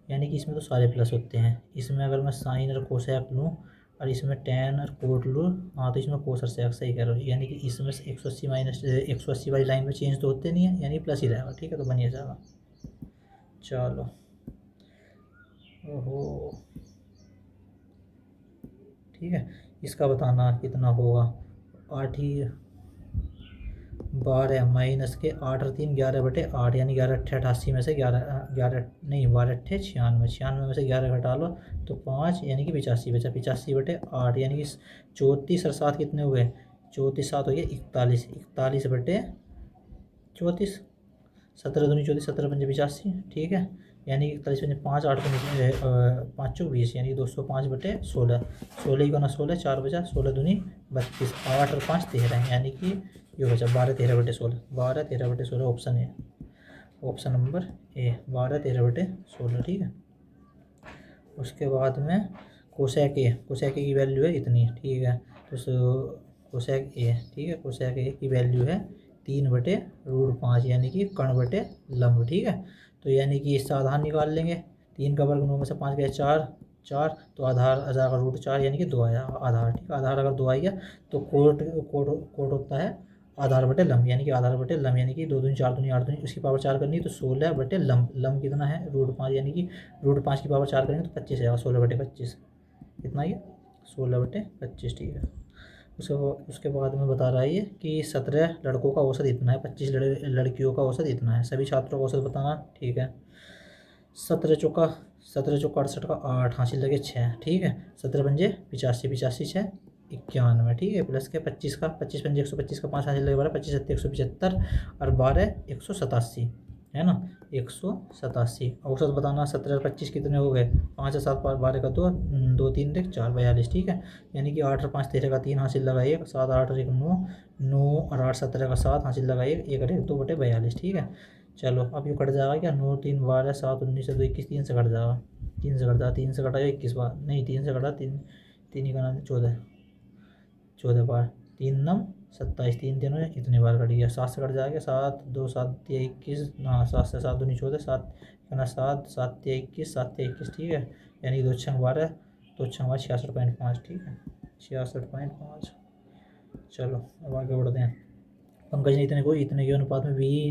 यानी कि इसमें तो सारे प्लस होते हैं, इसमें अगर मैं साइन और कोसेक लूँ और इसमें टेन और कोट लूँ, हाँ तो इसमें कोस और सेक सही कह रहा हूँ, यानी कि इसमें से 180 माइनस 180 वाली लाइन में चेंज तो होते नहीं है, यानी प्लस ही रहेगा। ठीक है, तो बनिए जाएगा। चलो ओहो, ठीक है, इसका बताना कितना होगा, 8 ही 12 माइनस के 8 और 3 11/8, यानी 11 अट्ठे 88 में से 11 नहीं 12 अट्ठे 96, 96 में से 11 घटा लो तो 5 यानी कि 85 बचा, 85/8 यानी कि 34 और 7 कितने हुए 34 7 हो गया 41, 41/34, 17 दूनी 34 17 पंजे 85। ठीक है, यानी 41 पंजे 5 8 पंजे 5 चौक 20, यानी 205/16, 16 का ना 16 4 बचा, 16 दूनी 32, 8 और 5 13, यानी कि ये बचा 12 13/16, 12 13/16 ऑप्शन है, ऑप्शन नंबर ए 12 13/16। ठीक है, उसके बाद में कोसेक ए की वैल्यू है इतनी, ठीक है। तो कोसेक ए, ठीक है, कोसेक ए की वैल्यू है 3/√5 यानी कि कर्ण बटे लंब, ठीक है। तो यानी कि इससे आधार निकाल लेंगे, 3 का वर्ग 9 में से 5 गया 4, 4 तो आधार आ जाएगा √4 यानी कि 2 आया आधार, ठीक है। आधार अगर 2 आ गया तो कोट होता है आधार बटे लंब, यानी कि आधार बटे लंब यानी कि 2 दूनी 4 दूनी 8 दूनी उसकी पावर 4 करनी है तो 16 बटे लंब, लंब कितना है √5 यानी कि √5 की पावर 4 करेंगे तो 25 आएगा, 16/25 कितना ये 16/25, ठीक है। उसके बाद में बता रहा है ये कि 17 लड़कों का औसत इतना है, 25 लड़कियों का औसत इतना है, सभी छात्रों का औसत बताना, ठीक है। 17 चौका 68 का 8 हासिल लगे 6, ठीक है। 17 पंजे 85, 85 6 91, ठीक है। प्लस के 25 का 25 पंजे 125 का 5 हासिल लगे 12, 25 7 175 और 12 187, है ना, 187। औसत बताना 17 और 25 कितने हो गए, 5 और 7 12 का 2 2 3 देख 4 42, ठीक है। यानी कि 8 और 5 13 का 3 हासिल लगा 1, 7 8 और 1 9, 9 और 8 17 का 7 हासिल लगा 1, 1 और 1 2/42, ठीक है। चलो अब ये कट जाएगा क्या, 9 3 12 7 19 2 21, 3 से कट जाएगा, 3 से कट जाएगा, 3 से कटा 21 बार नहीं, 3 से कटा 3 3 ही का 14 बार, 3 9 27, 3 3 इतनी बार कट गया। 7 से कट जाएगा, 7 2 7 21, हाँ 7 से 7 दूनी 14, 7 कहना 7 7 21 7 21, ठीक है। यानी 2 6 12, 2 6 12 66.5, ठीक है, 66.5। चलो अब आगे बढ़ते हैं। पंकज ने इतने के अनुपात में बी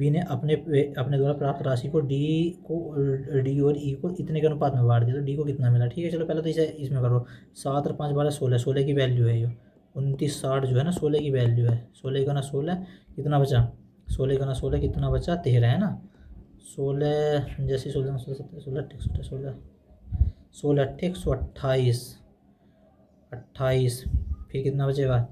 ने अपने द्वारा प्राप्त राशि को डी और ई को इतने के अनुपात में बांट दिया, तो डी को कितना मिला, ठीक है। चलो पहले तो इसे इसमें करो, 7 और 5 12 16, 16 की वैल्यू है ये, 29 60 जो है ना 16 की वैल्यू है, 16 का ना 16 कितना बचा, 16 का ना 16 कितना बचा 13, है ना। 16 जैसे 16 16 17 16 18 16 16 18 128 28, फिर कितना बचेगा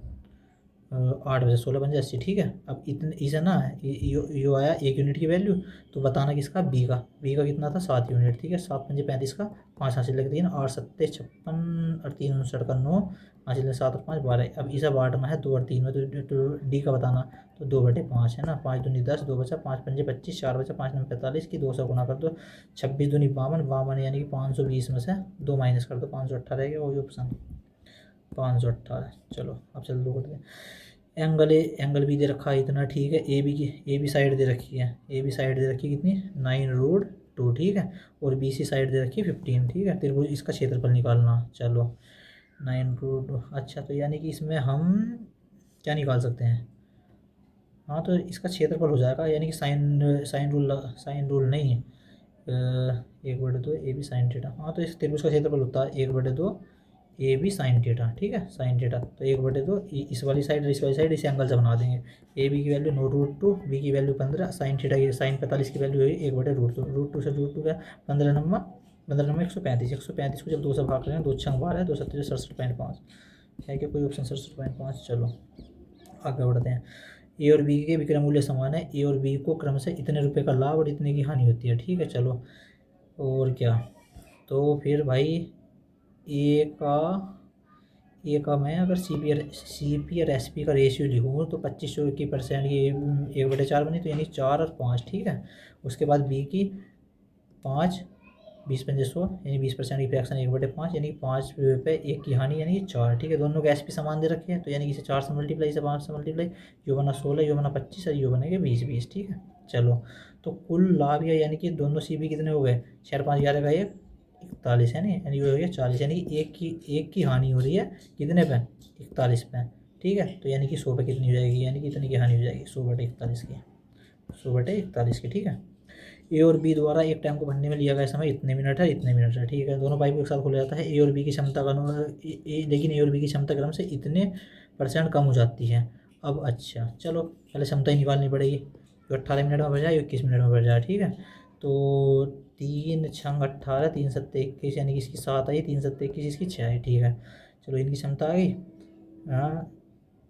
8 बजे 16 पंजे 80, ठीक है। अब इतने इसे ना यो आया 1 यूनिट की वैल्यू, तो बताना किसका, बी का कितना था 7 यूनिट, ठीक है। 7 पंजे 35 का 5 हासिल लगे 3, 8 7 56 और 3 59 का 9 हासिल लगे 7 और 5 12। अब इसे बांटना है 2 और 3 में, तो डी का बताना, तो 2/5 है ना, 5 दूनी 10, 2 बचा, 5 पंजे 25, 4 बचा, 5 9 45 की 2 से गुना कर दो, 26 दूनी 52, 52 यानी कि 520 में से 2 माइनस कर दो, 518 रहेगा वही ऑप्शन 518। चलो अब चल दो करते हैं। एंगल भी दे रखा है इतना, ठीक है। ए बी साइड दे रखी है, ए बी साइड दे रखी है कितनी 9√2, ठीक है। और बी सी साइड दे रखी है 15, ठीक है। त्रिभुज इसका क्षेत्रफल निकालना, चलो 9√2, अच्छा तो यानी कि इसमें हम क्या निकाल सकते हैं, हाँ तो इसका क्षेत्रफल हो जाएगा, यानी कि साइन रूल नहीं है, 1/2 ए बी साइन थीटा, हाँ तो इस त्रिभुज का क्षेत्रफल होता है 1/2 ए बी साइन थीटा, ठीक है, साइन थीटा। तो 1/2 इस वाली साइड और इस वाली साइड इस एंगल से बना देंगे। ए बी की वैल्यू 9√2, बी की वैल्यू 15, साइन थीटा की साइन 45 की वैल्यू है 1/√2, √2 से √2 का 15 नंबर 135, 135 को जब 2 से भाग करेंगे 2 6 12 2 7 67.5 है कि कोई ऑप्शन 67.5। चलो आगे बढ़ते हैं। ए और बी के विक्रय मूल्य समान है, ए और बी को क्रम से इतने रुपए का लाभ और इतने की हानि होती है, ठीक है। चलो और क्या, तो फिर भाई ए का मैं अगर सी पी और एस पी का रेशियो लिखूँ तो 25 की परसेंट की 1/4 बनी, तो यानी 4 और 5, ठीक है। उसके बाद बी की 5 20 पंजे 100 यानी 20% की फ्रैक्शन 1/5 यानी कि 5 पे 1 की हानि यानी कि 4, ठीक है। दोनों के एस पी समान दे रखे हैं, तो यानी कि इसे 4 से मल्टीप्लाई, इसे 5 से मल्टीप्लाई, यो बना 16, यो बना 25 और यो बनेगा 20, ठीक है। चलो तो कुल लाभ यानी कि दोनों सी बी कितने हो गए, 4 5 11 का 1 41 है, नहीं यानी ये हो गया 40, यानी कि एक की हानि हो रही है कितने पे 41 पे, ठीक है। तो यानी कि 100 पे कितनी हो जाएगी, यानी कि इतनी की हानि हो जाएगी 100/41 की, 100/41 की, ठीक है। ए और बी द्वारा एक टैंक को भरने में लिया गया समय इतने मिनट है, ठीक है। दोनों पाइप एक साथ खोला जाता है, ए और बी की क्षमता का लेकिन ए और बी की क्षमता क्रम से इतने % कम हो जाती है। अब अच्छा चलो पहले क्षमता ही निकालनी पड़ेगी, जो 18 मिनट में भर जाए 21 मिनट में भर जाए, ठीक है। तो 3 6 18 3 7 21 यानी कि इसकी 7 आई, 3 7 21 इसकी 6 आई, ठीक है। चलो इनकी क्षमता आ गई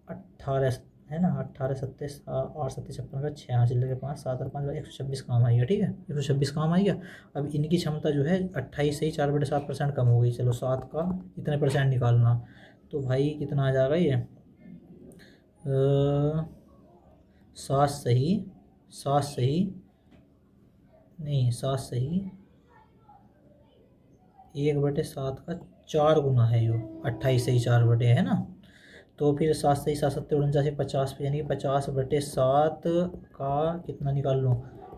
18 है ना, 18 27 8 7 56 का 6 हासिल लगे 5 7 और 5 126 काम आएगा, ठीक है, 126 काम आएगा। अब इनकी क्षमता जो है 28 से ही 4/7% कम हो गई। चलो 7 का इतने % निकालना, तो भाई कितना आ जाएगा ये 7 सही 7 सही नहीं 7 सही 1/7 का 4 गुना है यो, 28 से ही 4 बटे है ना। तो फिर 7 से ही 7 7 49 50 पे, यानी कि 50/7 का कितना निकाल लूँ,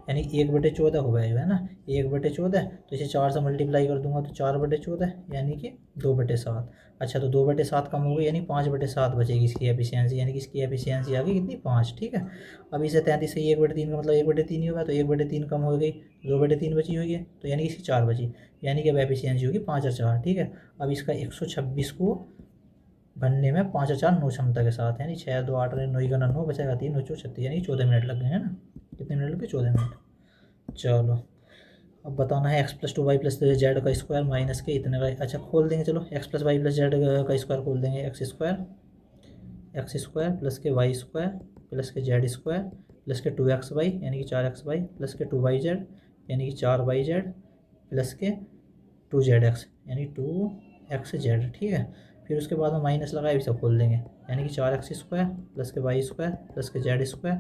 यानी 1/14 हो गया है ना, 1/14। तो इसे 4 से मल्टीप्लाई कर दूंगा तो 4/14 यानी कि 2/7। अच्छा तो 2/7 कम हो गई, यानी 5/7 बचेगी इसकी एफिशिएंसी, यानी कि इसकी एफिशिएंसी आ गई कितनी, 5। ठीक है। अब इसे 33 से 1/3 का मतलब 1/3 ही होगा, तो 1/3 कम हो गई, 2/3 बची हुई है, तो यानी कि इसकी 4 बची, यानी कि अब एफिशिएंसी होगी 5 और 4। ठीक है। अब इसका 126 को बनने में 5 और 4 9 क्षमता के साथ, यानी 6 2 8 9 9 9 बचेगा 3 9 4 36, यानी 14 मिनट लग गए हैं ना। कितने मिनट लग गए, 14 मिनट। चलो अब बताना है x+2y+z² माइनस के इतने का। अच्छा खोल देंगे, चलो x+y+z² खोल देंगे, x² प्लस के y² प्लस के z² प्लस के 2xy यानी कि 4xy प्लस के 2yz यानी कि 4yz प्लस के 2zx यानी 2xz। ठीक है। फिर उसके बाद में माइनस लगाए भी सब खोल देंगे, यानी कि 4x² प्लस के y² प्लस के z²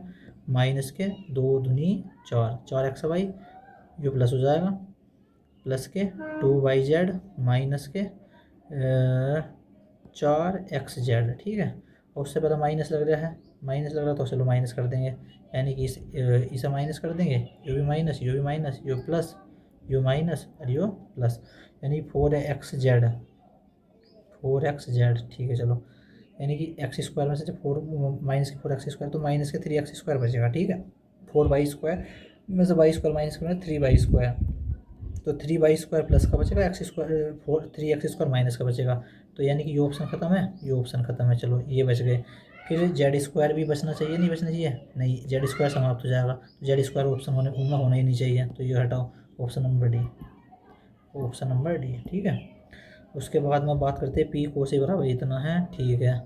माइनस के 2 दूनी 4xy जो प्लस हो जाएगा प्लस के 2yz माइनस के 4xz। ठीक है। और उससे पहले माइनस लग रहा है, माइनस लग रहा तो चलो माइनस कर देंगे, यानी कि इसे माइनस कर देंगे, यो भी माइनस यो भी माइनस यो प्लस यो माइनस और यो प्लस, यानी 4xz 4xz। ठीक है चलो, यानी कि x² में से जब 4 माइनस के 4x² तो माइनस के 3x² बचेगा। ठीक है। 4y² में से y² माइनस करें 3y², तो 3y² प्लस का बचेगा, x² 3x² माइनस का बचेगा, तो यानी कि ये ऑप्शन खत्म है, ये ऑप्शन खत्म है। चलो ये बच गए। फिर z² भी बचना चाहिए, नहीं बचना चाहिए, नहीं z² समाप्त हो जाएगा, तो z² ऑप्शन होना ही नहीं चाहिए, तो ये हटाओ, option number D, option number D. ठीक है। उसके बाद में बात करते हैं पी कोस ए बराबर इतना है। ठीक है।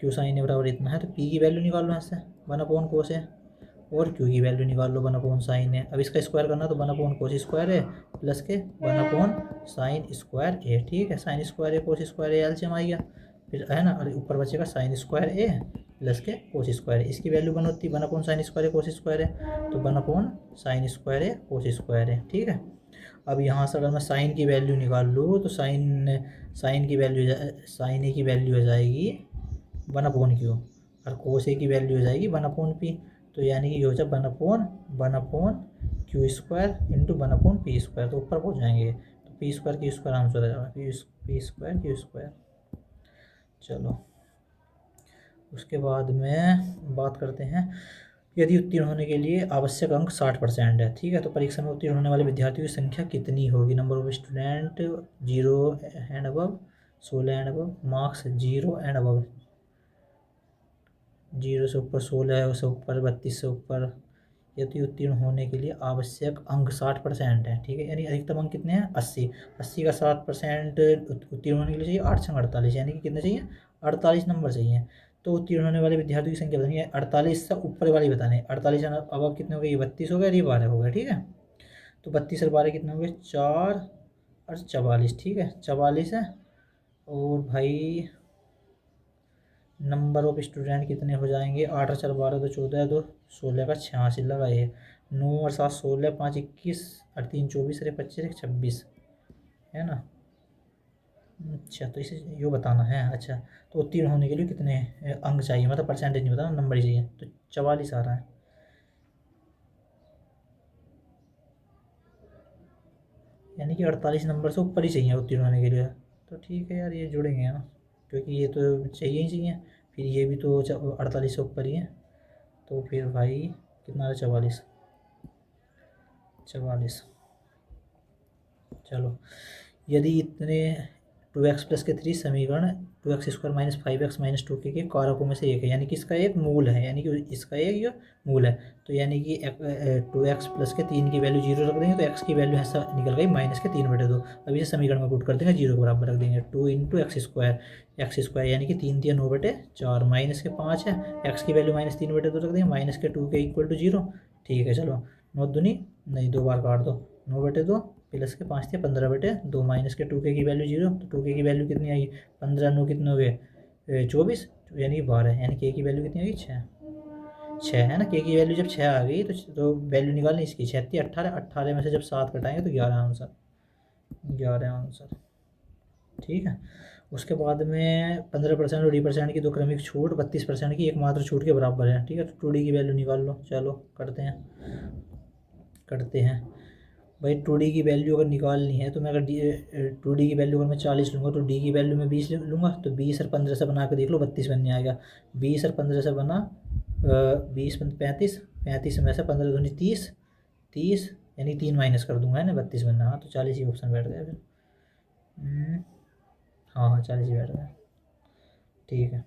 क्यू साइन ए बराबर इतना है, तो पी की वैल्यू निकाल लो इससे 1 कोस ए, और क्यू की वैल्यू निकाल लो 1 साइन ए। अब इसका स्क्वायर करना तो 1 कोस स्क्वायर ए प्लस के 1 साइन स्क्वायर ए। ठीक है। Sine square A cos square A LCM आ गया, फिर है ना, और ऊपर बचेगा साइन स्क्वायर ए प्लस के कोस स्क्वायर ए। इसकी वैल्यू 1 होती है 1 sign square A cos square ए, तो 1 sign square A cos square A. ठीक है। अब यहाँ से अगर मैं साइन की वैल्यू निकाल लूँ तो साइन की वैल्यू साइन ए की वैल्यू हो जाएगी 1/क्यू, और कोस ए की वैल्यू हो जाएगी 1/पी, तो यानी कि ये हो जाए 1/क्यू² इंटू 1/पी², तो ऊपर पहुँच जाएंगे, तो p² q² आंसर आ जाएगा, p² q²। चलो उसके बाद में बात करते हैं, यदि उत्तीर्ण होने के लिए आवश्यक अंक 60% है। ठीक है। तो परीक्षा में उत्तीर्ण होने वाले विद्यार्थियों की संख्या कितनी होगी, number of student 0 and above 16 and above, marks 0 and above 0 से ऊपर 16 से ऊपर 32 से ऊपर, यदि उत्तीर्ण होने के लिए आवश्यक अंक 60% है। ठीक है। यानी अधिकतम अंक कितने हैं 80 का 7% उत्तीर्ण होने के लिए चाहिए 8 संग 48, यानी कि कितने चाहिए 48 नंबर चाहिए। तो उत्तीर्ण होने वाले विद्यार्थियों की संख्या बतानी है, 48 से ऊपर वाली बतानी है। 48 अब कितने हो गए, ये 32 हो गए, ये 12 हो गए। ठीक है। तो 32 और 12 कितने हो गए, 4 और 44। ठीक है। 44 है, और भाई नंबर ऑफ स्टूडेंट कितने हो जाएंगे, 8 और 4 12 तो 14 तो 16 का 86 लगा ये, 9 और 7 16 5 21 और 3 24 अरे 25 26 है ना। अच्छा तो इसे यो बताना है। अच्छा तो उत्तीर्ण होने के लिए कितने अंक चाहिए, मतलब परसेंटेज नहीं बताना, नंबर ही चाहिए, तो 44 आ रहा है, यानी कि 48 नंबर से ऊपर ही चाहिए उत्तीर्ण होने के लिए। तो ठीक है यार, ये जुड़ेंगे ना, क्योंकि ये तो चाहिए ही चाहिए, फिर ये भी तो 48 से ऊपर ही है, तो फिर भाई कितना है 44 44। चलो यदि इतने 2x प्लस के 3 समीकरण 2x² माइनस 5x माइनस 2 के कारकों में से एक है, यानी कि इसका एक मूल है, यानी कि इसका एक ये मूल है, तो यानी कि 2x प्लस के 3 की वैल्यू 0 रख देंगे, तो x की वैल्यू ऐसा निकल गई -3/2। अब इसे समीकरण में पुट कर देंगे, 0 के बराबर रख देंगे, 2 इंटू x² यानी कि 3 3 9/4 माइनस के 5 है, x की वैल्यू -3/2 रख देंगे, माइनस के 2 के इक्वल टू 0। ठीक है। चलो 9 दूनी नहीं 2 बार काट दो, 9/2 प्लस के 5 थे 15/2 माइनस के 2k की वैल्यू 0, तो 2k की वैल्यू कितनी आई 15 9 कितने हो गए 24, यानी कि 12, यानी k की वैल्यू कितनी होगी 6 है ना। k की वैल्यू जब 6 आ गई तो वैल्यू निकालनी इसकी 6 18 में से जब 7 घटाएंगे तो 11 आंसर 11 आंसर। ठीक है। उसके बाद में 15% और डी% की 2 क्रमिक छूट 32% की एकमात्र छूट के बराबर है। ठीक है, तो 2D की वैल्यू निकाल लो। चलो करते हैं भाई। 2D की वैल्यू अगर निकालनी है तो मैं अगर 2D की वैल्यू अगर मैं 40 लूँगा तो D की वैल्यू में 20 लूँगा, तो 20 और 15 से बना के देख लो 32 बनने आ गया। 20 और 15 से बना 20 35, 35 में से 15 दूनी 30, 30 यानी 3 माइनस कर दूंगा है ना, 32 बनना। हाँ, तो 40 ही ऑप्शन बैठ गया फिर। हाँ हाँ, 40 ही बैठ गया। ठीक है।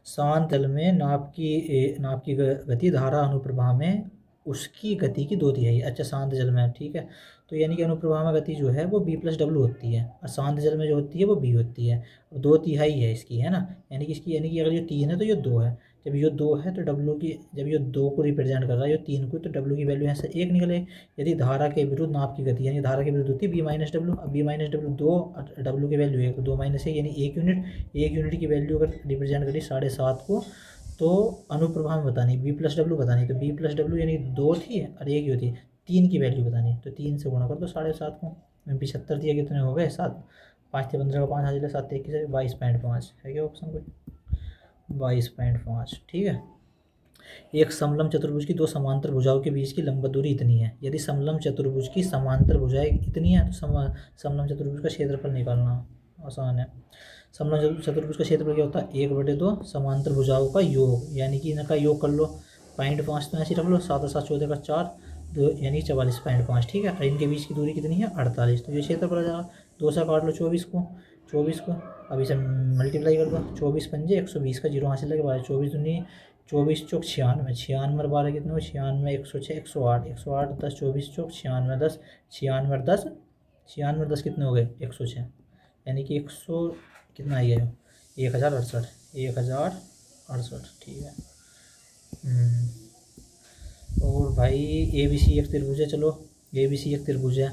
शांत जल में नाप की गति धारा अनुप्रवाह में उसकी गति की 2/3। अच्छा, शांत जल में, ठीक है। तो यानी कि अनुप्रवाह में गति जो है वो B+W होती है, और शांत जल में जो होती है वो B होती है। 2/3 है इसकी, है ना। यानी कि अगर ये 3 है तो ये 2 है। जब ये 2 है तो W की, जब ये 2 को रिप्रेजेंट कर रहा है, ये 3 को, तो W की वैल्यू यहाँ से 1 निकले। यदि धारा के विरुद्ध नाप की गति, यानी धारा के विरुद्ध होती है B-W। अब B-W 2, W की वैल्यू 1, 2 - 1 यानी 1 यूनिट। 1 यूनिट की वैल्यू अगर रिप्रेजेंट करी 7.5 को, तो अनुप्रवाह में बतानी B+W बतानी। तो B+W यानी 2 थी और 1 ही होती है, 3 की वैल्यू बतानी। तो 3 से गुणा कर दो 7.5 को। 75 दिया, कितने हो गए 7, 5 थे 15 का 5 हाजिर 7 थे 21 22.5 है क्या ऑप्शन कोई? 22.5। ठीक है। एक समलंब चतुर्भुज की 2 समांतर भुजाओं के बीच की लंबवत दूरी इतनी है। यदि समलंब चतुर्भुज की समांतर भुजाएं इतनी है तो समलंब चतुर्भुज का क्षेत्रफल निकालना आसान है। समलंब चतुर्भुज का क्षेत्रफल क्या होता है? 1/2 समांतर भुजाओं का योग, यानी कि इनका योग कर लो। 0.5 तो ऐसे रख लो, 7 और 7 14 का 4, 2 यानी 44.5। ठीक है। और इनके बीच की दूरी कितनी है? 48। तो ये क्षेत्रफल आ जाएगा। 2 से काट लो 24 को। अब इसे मल्टीप्लाई कर दो। 24 पंजे 120 का 0 हासिल लगे 24 दूनी 24 चौक 96, 96 और 12 कितने हो? 96, 106, 108, 108 10 24 चौक 96 10, 96 और 10, 96 और 10 कितने हो गए? 106, यानी कि 100 कितना आ गया? 1068, 1068। ठीक है। और भाई ABC एक त्रिभुज है। चलो, ABC एक त्रिभुज है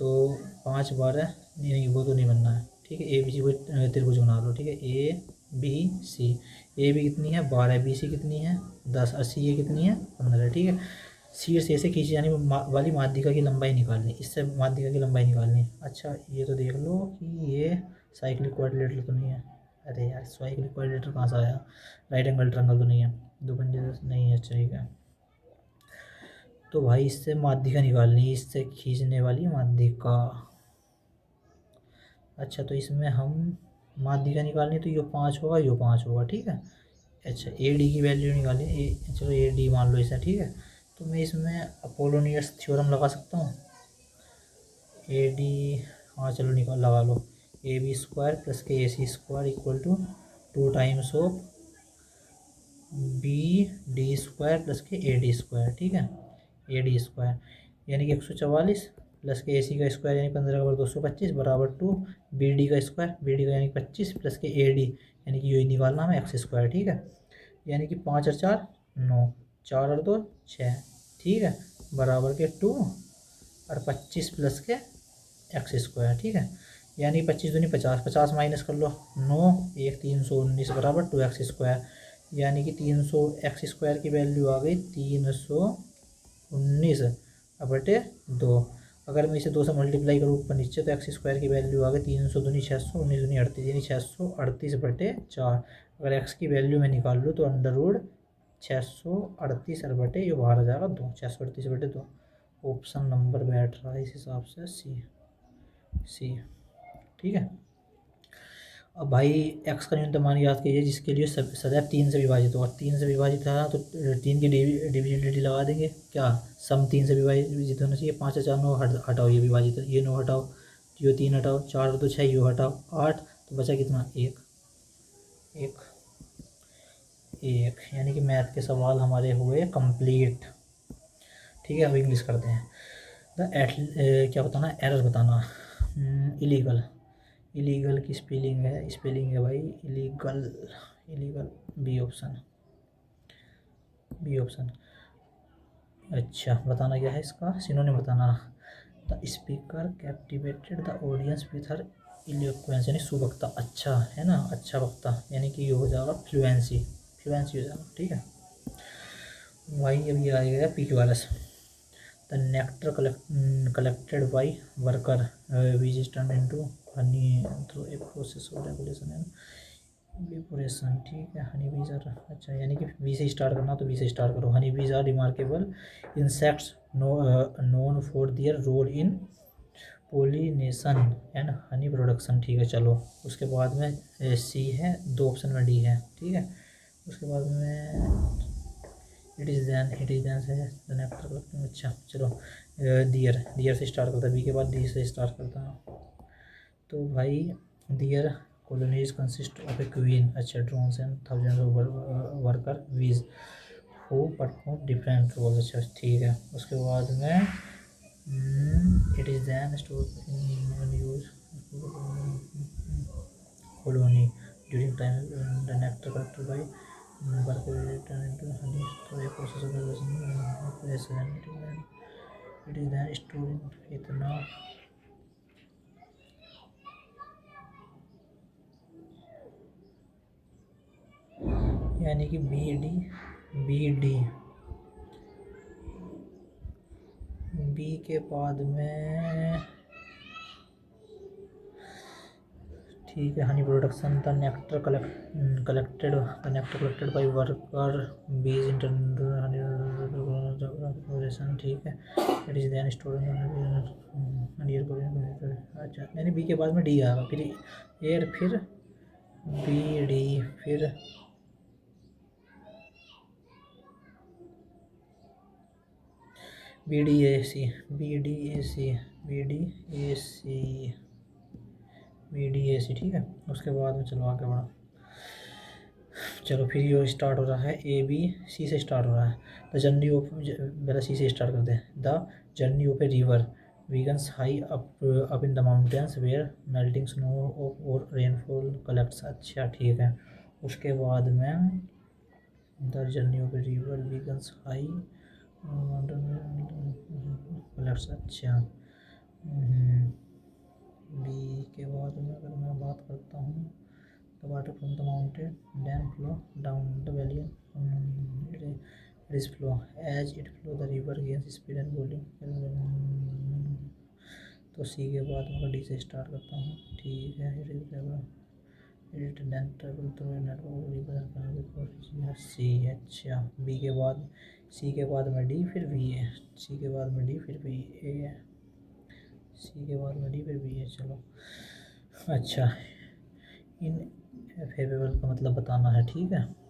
तो 5 12 नहीं, वो तो नहीं बनना है। ठीक है, ABC को त्रिभुज बना लो। ठीक है, ABC, AB कितनी है? 12, BC कितनी है? 10, और CA कितनी है? 15। ठीक है। शीर्ष A से खींची जाने वाली माध्यिका की लंबाई निकालनी, इससे माध्यिका की लंबाई निकालनी। अच्छा, ये तो देख लो कि ये साइक्लिक क्वाड्रिलेटरल तो नहीं है। अरे यार, साइक्लिक क्वाड्रिलेटरल कहाँ से आया? राइट एंगल ट्रायंगल तो नहीं है। 2 पंजे 10 नहीं है। अच्छा, ठीक है। तो भाई इससे माध्यिका निकालनी, इससे खींचने वाली माध्यिका। अच्छा, तो इसमें हम माध्यिका निकालनी, तो ये 5 होगा, ये 5 होगा। ठीक है। अच्छा, AD की वैल्यू निकालनी, चलो AD मान लो इसे। ठीक है। तो मैं इसमें अपोलोनियस थ्योरम लगा सकता हूँ। AD, हाँ चलो निकाल लगा लो। AB² + AC² equal to 2 times of BD² + AD²। ठीक है, AD², यानी कि 144 प्लस के AC का स्क्वायर यानी 15 का 225 बराबर 2 BD का स्क्वायर, BD का यानी 25 प्लस के AD यानी कि यही निकालना हमें x²। ठीक है, यानी कि 5 और 4 9, 4 और 2 6। ठीक है, बराबर के 2 और 25 प्लस के x²। ठीक है, यानी 25 दूनी 50, 50 माइनस कर लो 9, 1 319 बराबर 2x², यानी कि 300 x² की वैल्यू आ गई 319 बटे 2। अगर मैं इसे 2 से मल्टीप्लाई करूँ ऊपर नीचे तो x² की वैल्यू आ गई 300 दूनी 600, 19 दूनी 38 यानी 638 बटे 4। अगर x की वैल्यू मैं निकाल लूँ तो अंडर रूट 638 और बटे ये बाहर आ जाएगा 2, 638 बटे 2। ऑप्शन नंबर बैठ रहा है इस हिसाब से सी। ठीक है। अब भाई x का न्यूनतम मान याद कीजिए जिसके लिए सदैव 3 से विभाजित होगा। 3 से विभाजित है तो 3 की डिविजिबिलिटी लगा देंगे। क्या सम 3 से विभाजित होना चाहिए। 5 और 4 9 हटाओ, ये विभाजित है, ये 9 हटाओ, ये 3 हटाओ, 4 और 2 6, ये हटाओ 8, तो बचा कितना? 1 1। यानी कि मैथ के सवाल हमारे हुए कंप्लीट। ठीक है, अब इंग्लिश करते हैं। क्या बताना? एरर बताना। इलीगल की स्पेलिंग है भाई इलीगल बी ऑप्शन। अच्छा, बताना क्या है इसका सिनोनिम बताना। The speaker captivated the audience with her eloquence, यानी सुवक्ता, अच्छा है ना, अच्छा वक्ता, यानी कि ये हो जाएगा फ्लुएंसी हो जाएगा। ठीक है भाई, अब ये आएगा PQRS। The nectar collected by worker which is turn into honey through a process of regulation and evaporation, ठीक है। हनी बीज आर, अच्छा यानी कि बी से स्टार्ट करना तो बी से स्टार्ट करो। Honey bees are remarkable insects known for their role in pollination and honey production, ठीक है। चलो उसके बाद में सी है, 2 ऑप्शन में डी है, ठीक है। उसके बाद में इट इज़ दैन से द नेक्टर कलेक्टिंग, अच्छा चलो दियर से स्टार्ट करता है, बी के बाद डी से स्टार्ट करता है। तो भाई their colonies consist of a queen, अच्छा drones and thousands of worker bees who perform different roles, अच्छा ठीक है। उसके बाद में it is then stored in use colony during time the nectar collected by worker return into honey through a process of regulation, it is then stored in इतना, यानी कि bee के बाद में, ठीक है। Honey production the nectar collected by worker बीज इंटरनेशन, ठीक है। इट इज देन स्टोर, अच्छा यानी बी के बाद में डी आएगा, फिर एयर, फिर बी डी, फिर बी डी ए सी, ठीक है। उसके बाद में चलो आगे बढ़ा, चलो फिर ये स्टार्ट हो रहा है, ए बी सी से स्टार्ट हो रहा है। द जर्नी ऑफ, पहले सी से स्टार्ट करते हैं। The journey of a river begins high up in the mountains where melting snow और rainfall collects, अच्छा ठीक है। उसके बाद में the journey of a river begins high collects, अच्छा। बी के बाद में अगर मैं बात करता हूँ, the water from the mountain then flow down the valley, it is flow as it flow the river gains speed and volume, तो सी के बाद मैं डी से स्टार्ट करता हूँ, ठीक है। It then travel through network C, अच्छा। बी के बाद, सी के बाद में डी, फिर बी है, सी के बाद में डी, फिर बी है, सी के बाद में डी, फिर बी है, चलो अच्छा। इन फेवेबल का मतलब बताना है, ठीक है।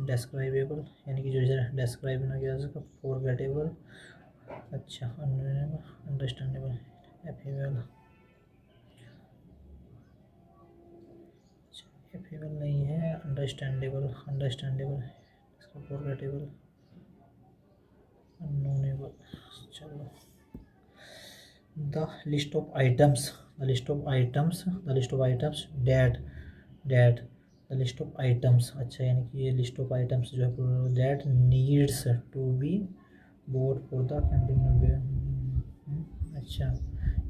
डेस्क्राइबेबल यानी कि जो डेस्क्राइब ना किया जा सका, फॉरगेटेबल, अच्छा। अंडरस्टैंडेबल, एफेबल, एफेबल नहीं है, अंडरस्टैंडेबल, इसका फॉरगेटेबल, अननोनेबल, चलो। The list of items that the list of items, अच्छा यानी कि ये लिस्ट ऑफ आइटम्स जो है that needs to be bought for the camping, अच्छा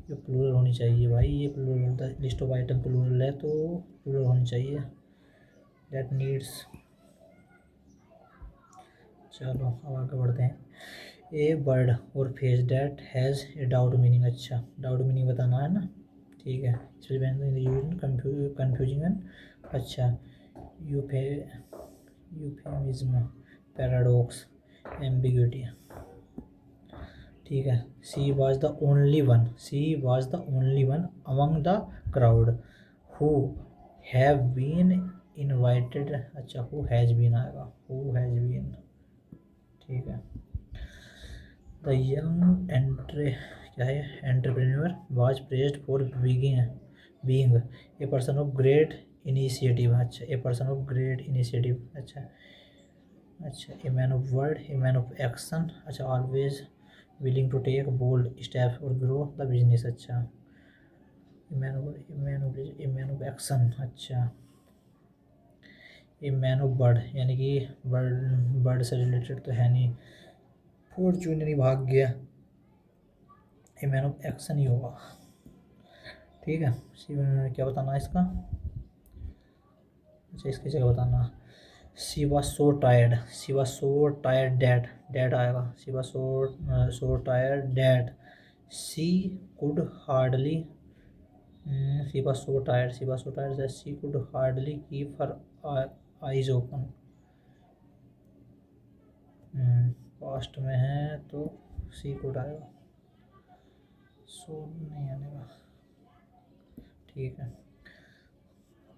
ये प्लूरल होनी चाहिए भाई, ये plural, the list of item plural है तो प्लूरल होनी चाहिए, दैट नीड्स। चलो अब आगे बढ़ते हैं। ए बर्ड और face that has a doubt meaning, अच्छा डाउट मीनिंग बताना है ना, ठीक है। कन्फ्यूजिंग, अच्छा। यूफेमिज्म, पैराडॉक्स, एम्बिग्यूटी, ठीक है। She was the only one among the crowd who have been invited, अच्छा हु हैज़ बीन आएगा, ठीक है। The young entrepreneur was praised for being a person of great initiative, अच्छा a person of great initiative, अच्छा। A man of word, a man of action, अच्छा always willing to take bold steps और grow the business, अच्छा। A man of action, अच्छा। A man of bird यानी कि bird से related तो है नहीं, फॉर्चून यानी भाग्य, ए मैन ऑफ एक्शन ही होगा, ठीक है। क्या बताना है इसका, अच्छा इसकी जगह बताना she was so tired, she was so tired that, that आएगा, she was so tired that she could hardly, she was so tired, she was so tired that she could hardly keep her eyes open. Past में है तो सी could आएगा, सो नहीं आएगा, ठीक है।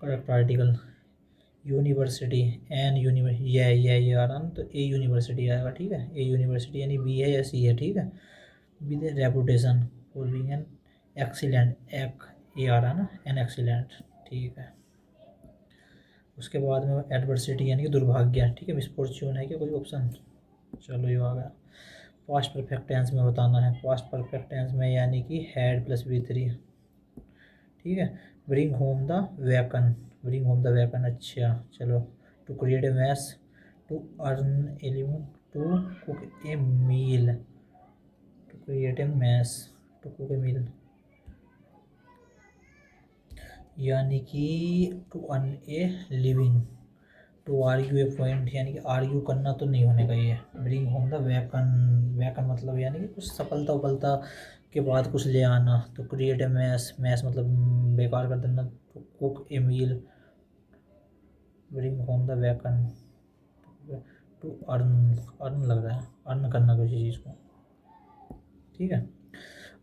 Correct article university, an university, ये आ रहा ना, तो ए यूनिवर्सिटी आएगा, ठीक है। ए यूनिवर्सिटी यानी बी है या सी है, ठीक है। With reputation for being an excellent, एक ए आ रहा है ना, एन एक्सीलेंट, ठीक है। उसके बाद में एडवर्सिटी यानी कि दुर्भाग्य, ठीक है। मिसफॉर्च्यून है क्या कोई ऑप्शन, चलो ये आ गया। पास्ट परफेक्ट टेंस में बताना है, पास्ट परफेक्ट टेंस में यानी कि हैड प्लस V3, ठीक है। Bring home the weapon, bring home the weapon, अच्छा चलो। To create a mess, to earn element, to cook a meal, to create a mess, to cook a meal यानी कि to earn a living, to argue a point यानी कि argue करना तो नहीं होने का ये। Bring home the weapon, weapon मतलब यानी कि कुछ सफलता उपलता के बाद कुछ ले आना। तो क्रिएट ए मैस, मैस मतलब बेकार कर देना। तो cook a meal, bring home the weapon, to earn, earn लग रहा है, अर्न करना किसी चीज़ को, ठीक है।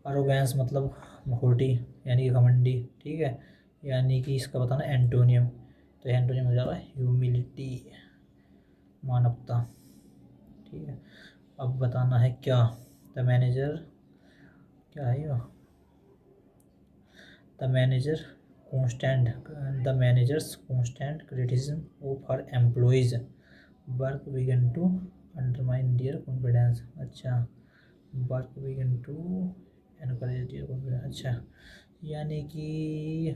अरोगेंस मतलब होटी यानी कि घमंडी, ठीक है। यानी कि इसका बताना एंटोनियम, तो एंटोनियम हो जाएगा ह्यूमिलिटी, मानवता, ठीक है। अब बताना है क्या, द मैनेजर, क्या है ये, the manager constant, the manager's constant criticism of her employees work began to undermine their confidence, अच्छा, work began to encourage their confidence, अच्छा। यानी कि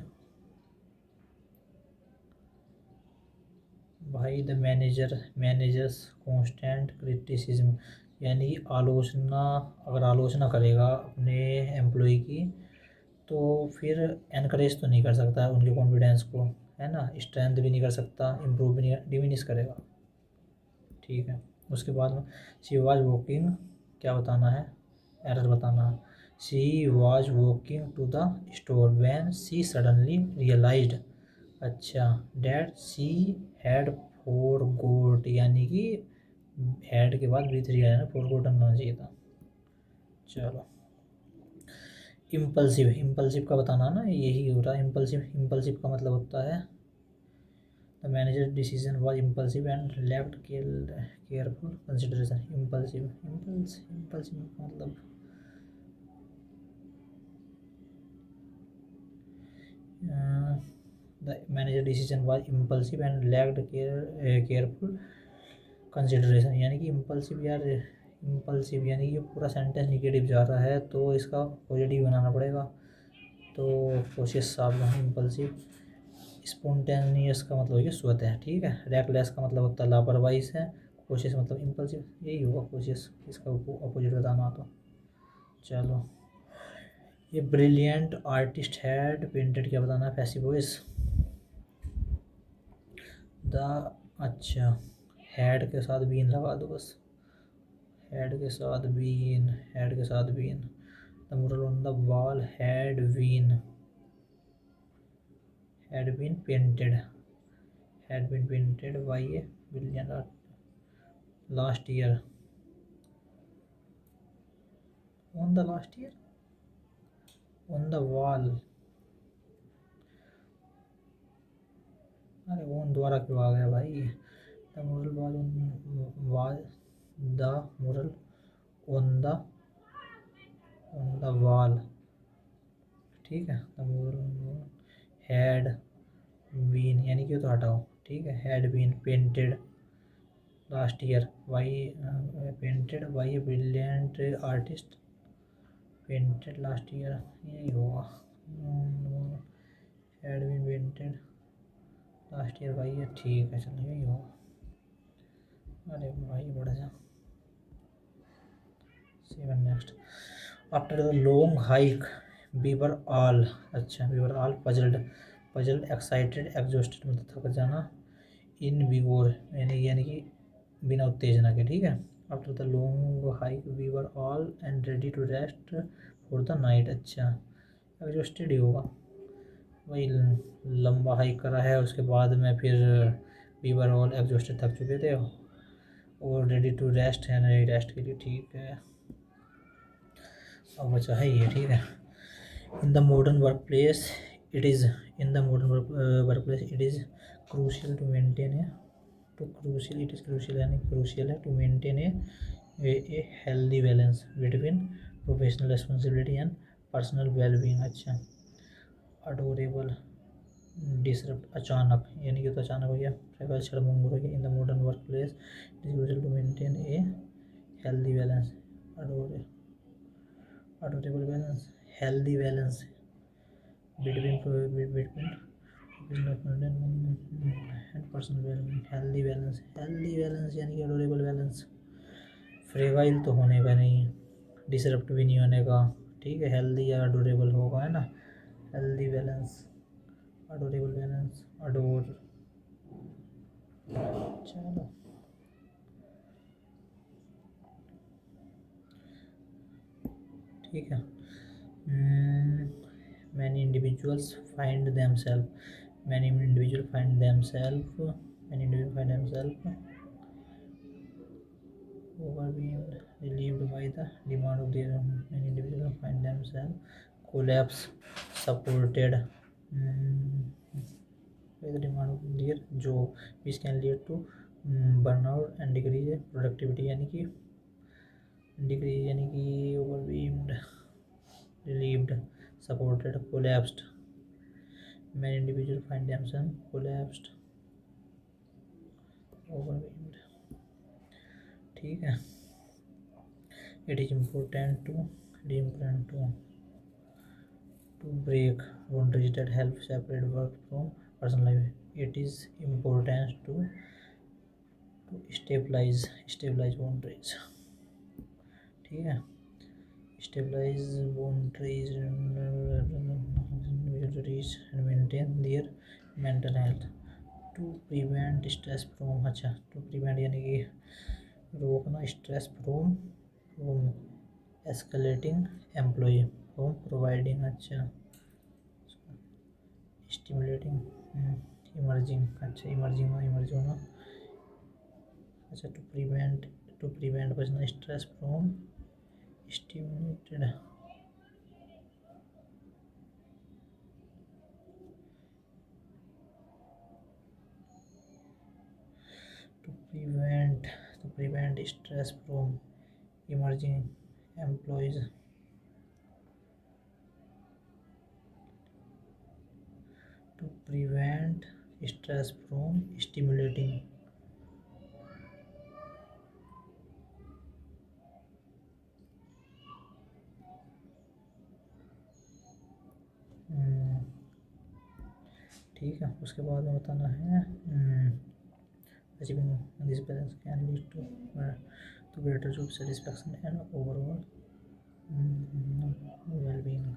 भाई द मैनेजर्स कांस्टेंट क्रिटिसिज्म यानी कि आलोचना, अगर आलोचना करेगा अपने एम्प्लॉय की तो फिर एनकरेज तो नहीं कर सकता है उनके कॉन्फिडेंस को, है ना। स्ट्रेंथ भी नहीं कर सकता, इम्प्रूव भी नहीं, डिमिनिश करेगा, ठीक है। उसके बाद में शी वाज वॉकिंग, क्या बताना है, एरर बताना है। She was walking to the store when she suddenly realised, अच्छा, that she had forgot यानी कि हैड के बाद V3 आया ना, फोर गोटन होना चाहिए था, चलो। इम्पल्सिव, इम्पल्सिव का बताना ना, यही हो रहा है इम्पल्सिव, इम्पल्सिव का मतलब होता है the manager decision was impulsive and lacked careful consideration, impulsive, impulsive मतलब the manager decision was impulsive and lacked careful consideration यानी कि इम्पल्सिव, यार इम्पल्सिव यानी कि ये पूरा सेंटेंस निगेटिव जा रहा है तो इसका पॉजिटिव बनाना पड़ेगा। तो कोशिश साफ, इम्पल्सिव। स्पॉन्टेनियस का मतलब ये स्वतः है, ठीक है। रेकलेस का मतलब होता है लापरवाही से, कोशिश मतलब इम्पल्सिव, यही होगा कोशिश, इसका अपोजिट बताना तो, चलो। ये ब्रिलियंट आर्टिस्ट हैड पेंटेड, क्या बताना है, पैसिवॉइस द, अच्छा, हैड के साथ बीन लगा दो बस, हैड के साथ बीन, हैड के साथ been. The mural on the wall had been painted, had been painted by a brilliant artist last year, on the last year, on the wall, अरे ऑन द्वारा क्यों आ गया भाई, द मुरल was the mural on the wall, ठीक है। The मुरल had been यानी कि तो हटाओ, ठीक है। Had been painted last year by, painted by a brilliant artist, painted last year, यही होगा। Had been painted last year by, ठीक है, चलो यही होगा। अरे भाई बढ़ जा, seven next. After the long hike we were all, अच्छा, we were all puzzled, puzzled excited exhausted मतलब थक जाना, इन विगोर यानी कि बिना उत्तेजना के, ठीक है। After the long hike we were all and ready to rest for the night. अच्छा, एग्जॉस्टेड ही होगा वही, लंबा हाइक करा है उसके बाद में फिर वी वर ऑल एग्जॉस्टेड, थक चुके थे और रेडी टू रेस्ट है, नहीं रेस्ट के लिए, ठीक है। अब बचा है ये, ठीक है। In the modern work place it is crucial to maintain a crucial है to maintain a healthy balance between professional responsibility and personal wellbeing. अच्छा, अडोरेबल डिसरप्ट, अचानक यानी कि तो अचानक हो गया, फ्रेगल छड़मुंगर हो गया। In the modern work place it is crucial to maintain a healthy balance, adorable balance, healthy balance between and personal wellbeing. Healthy balance यानी कि अडोरेबल बैलेंस, फ्रेगाइल तो होने का नहीं, डिसरप्ट भी नहीं होने का, ठीक है। हेल्दी या अडोरेबल होगा, है ना। Healthy balance, adorable balance, adore, चलो ठीक है। Many individuals find themselves overwhelmed, relieved by the demand of their own. Many individuals find themselves collapse, supported by the demand of their job, which can lead to burnout and decrease productivity। यानी कि overwhelmed, relieved, supported, collapsed। Many individuals find themselves collapsed, overwhelmed, ठीक है। It is important to break boundaries that help separate work from personal life। It is important to stabilize boundaries, ठीक है। stabilize boundaries and maintain their mental health to prevent stress from, अच्छा, to prevent यानी कि रोकना, stress from escalating employ from providing, अच्छा, stimulating emerging, अच्छा, emerging होना, अच्छा, to prevent personal stress from stimulated, to prevent stress from emerging employees, to prevent stress from stimulating ठीक है। उसके बाद में बताना है achieving this balance can lead to greater job satisfaction and overall well-being,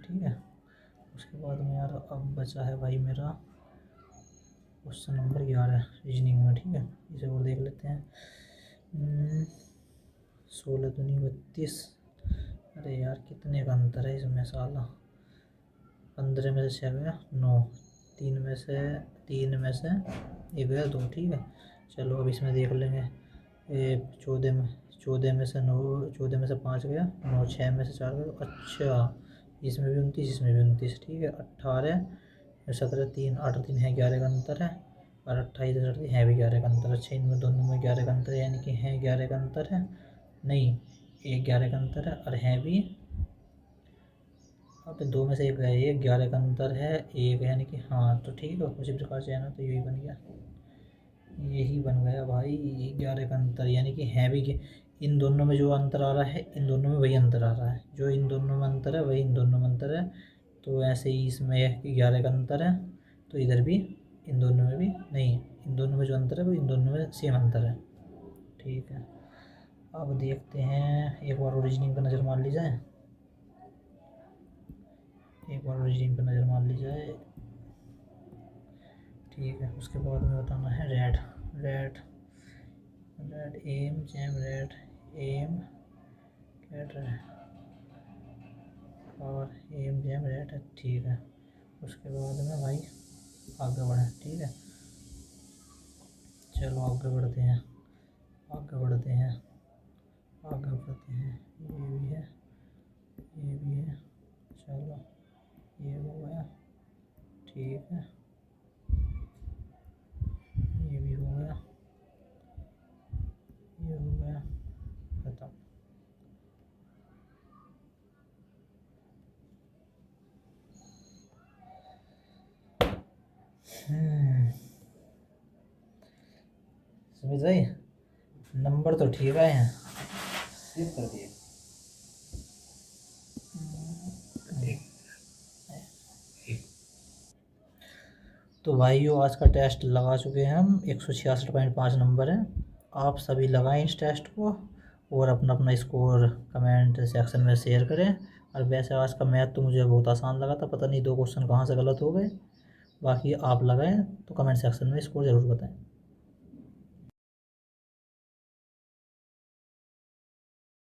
ठीक है। उसके बाद में यार अब बचा है भाई मेरा क्वेश्चन नंबर 11 रीजनिंग में, ठीक है। इसे और देख लेते हैं। 16 दूनी 32, अरे यार कितने का अंतर है इसमें साला। 15 में से 6 गया 9, 3 में से 1 गया 2, ठीक है। चलो अब इसमें देख लेंगे। 14 में से 9, 14 में से 5 गया 9, 6 में से 4 गया, अच्छा, इसमें भी 29, इसमें भी 29, ठीक है। 18, 17, 3, 8, 3 है, 11 का अंतर है, और 28 38 है भी 11 का अंतर। अच्छा, इनमें दोनों में 11 का अंतर है, यानी कि है 11 का अंतर है, नहीं, एक 11 का अंतर है और है भी, अब 2 में से 1 है, ये 11 का अंतर है, 1 यानी कि हाँ, तो ठीक है, उसी प्रकार से है ना, तो यही बन गया, यही बन गया भाई, 11 का अंतर, यानी कि है भी कि इन दोनों में जो अंतर आ रहा है, इन दोनों में वही अंतर आ रहा है, जो इन दोनों में अंतर है वही इन दोनों में अंतर है। तो ऐसे ही इसमें 11 का अंतर है, तो इधर भी इन दोनों में भी नहीं, इन दोनों में जो अंतर है वो इन दोनों में सेम अंतर है, ठीक है। अब देखते हैं, एक बार ओरिजिनिंग पर नज़र मार ली जाए, ठीक ठीक है। उसके बाद में बताना है red, red red M jam red M cat और एम जैम रेड है, ठीक है। उसके बाद में भाई आगे बढ़ें, ठीक है। चलो आगे बढ़ते हैं, आगे बढ़ते हैं, आगे बढ़ते हैं। ये भी है, ये भी है। चलो ये हो गया, ठीक है। ये भी हो गया, ये हो गया, खत्म। समझ गई, नंबर तो ठीक आए हैं। सेव कर दिए। तो भाइयों आज का टेस्ट लगा चुके हैं हम, 166.5 नंबर है। आप सभी लगाएं इस टेस्ट को और अपना अपना स्कोर कमेंट सेक्शन में शेयर करें। और वैसे आज का मैथ तो मुझे बहुत आसान लगा था, पता नहीं 2 क्वेश्चन कहाँ से गलत हो गए। बाकी आप लगाएं तो कमेंट सेक्शन में स्कोर ज़रूर बताएं।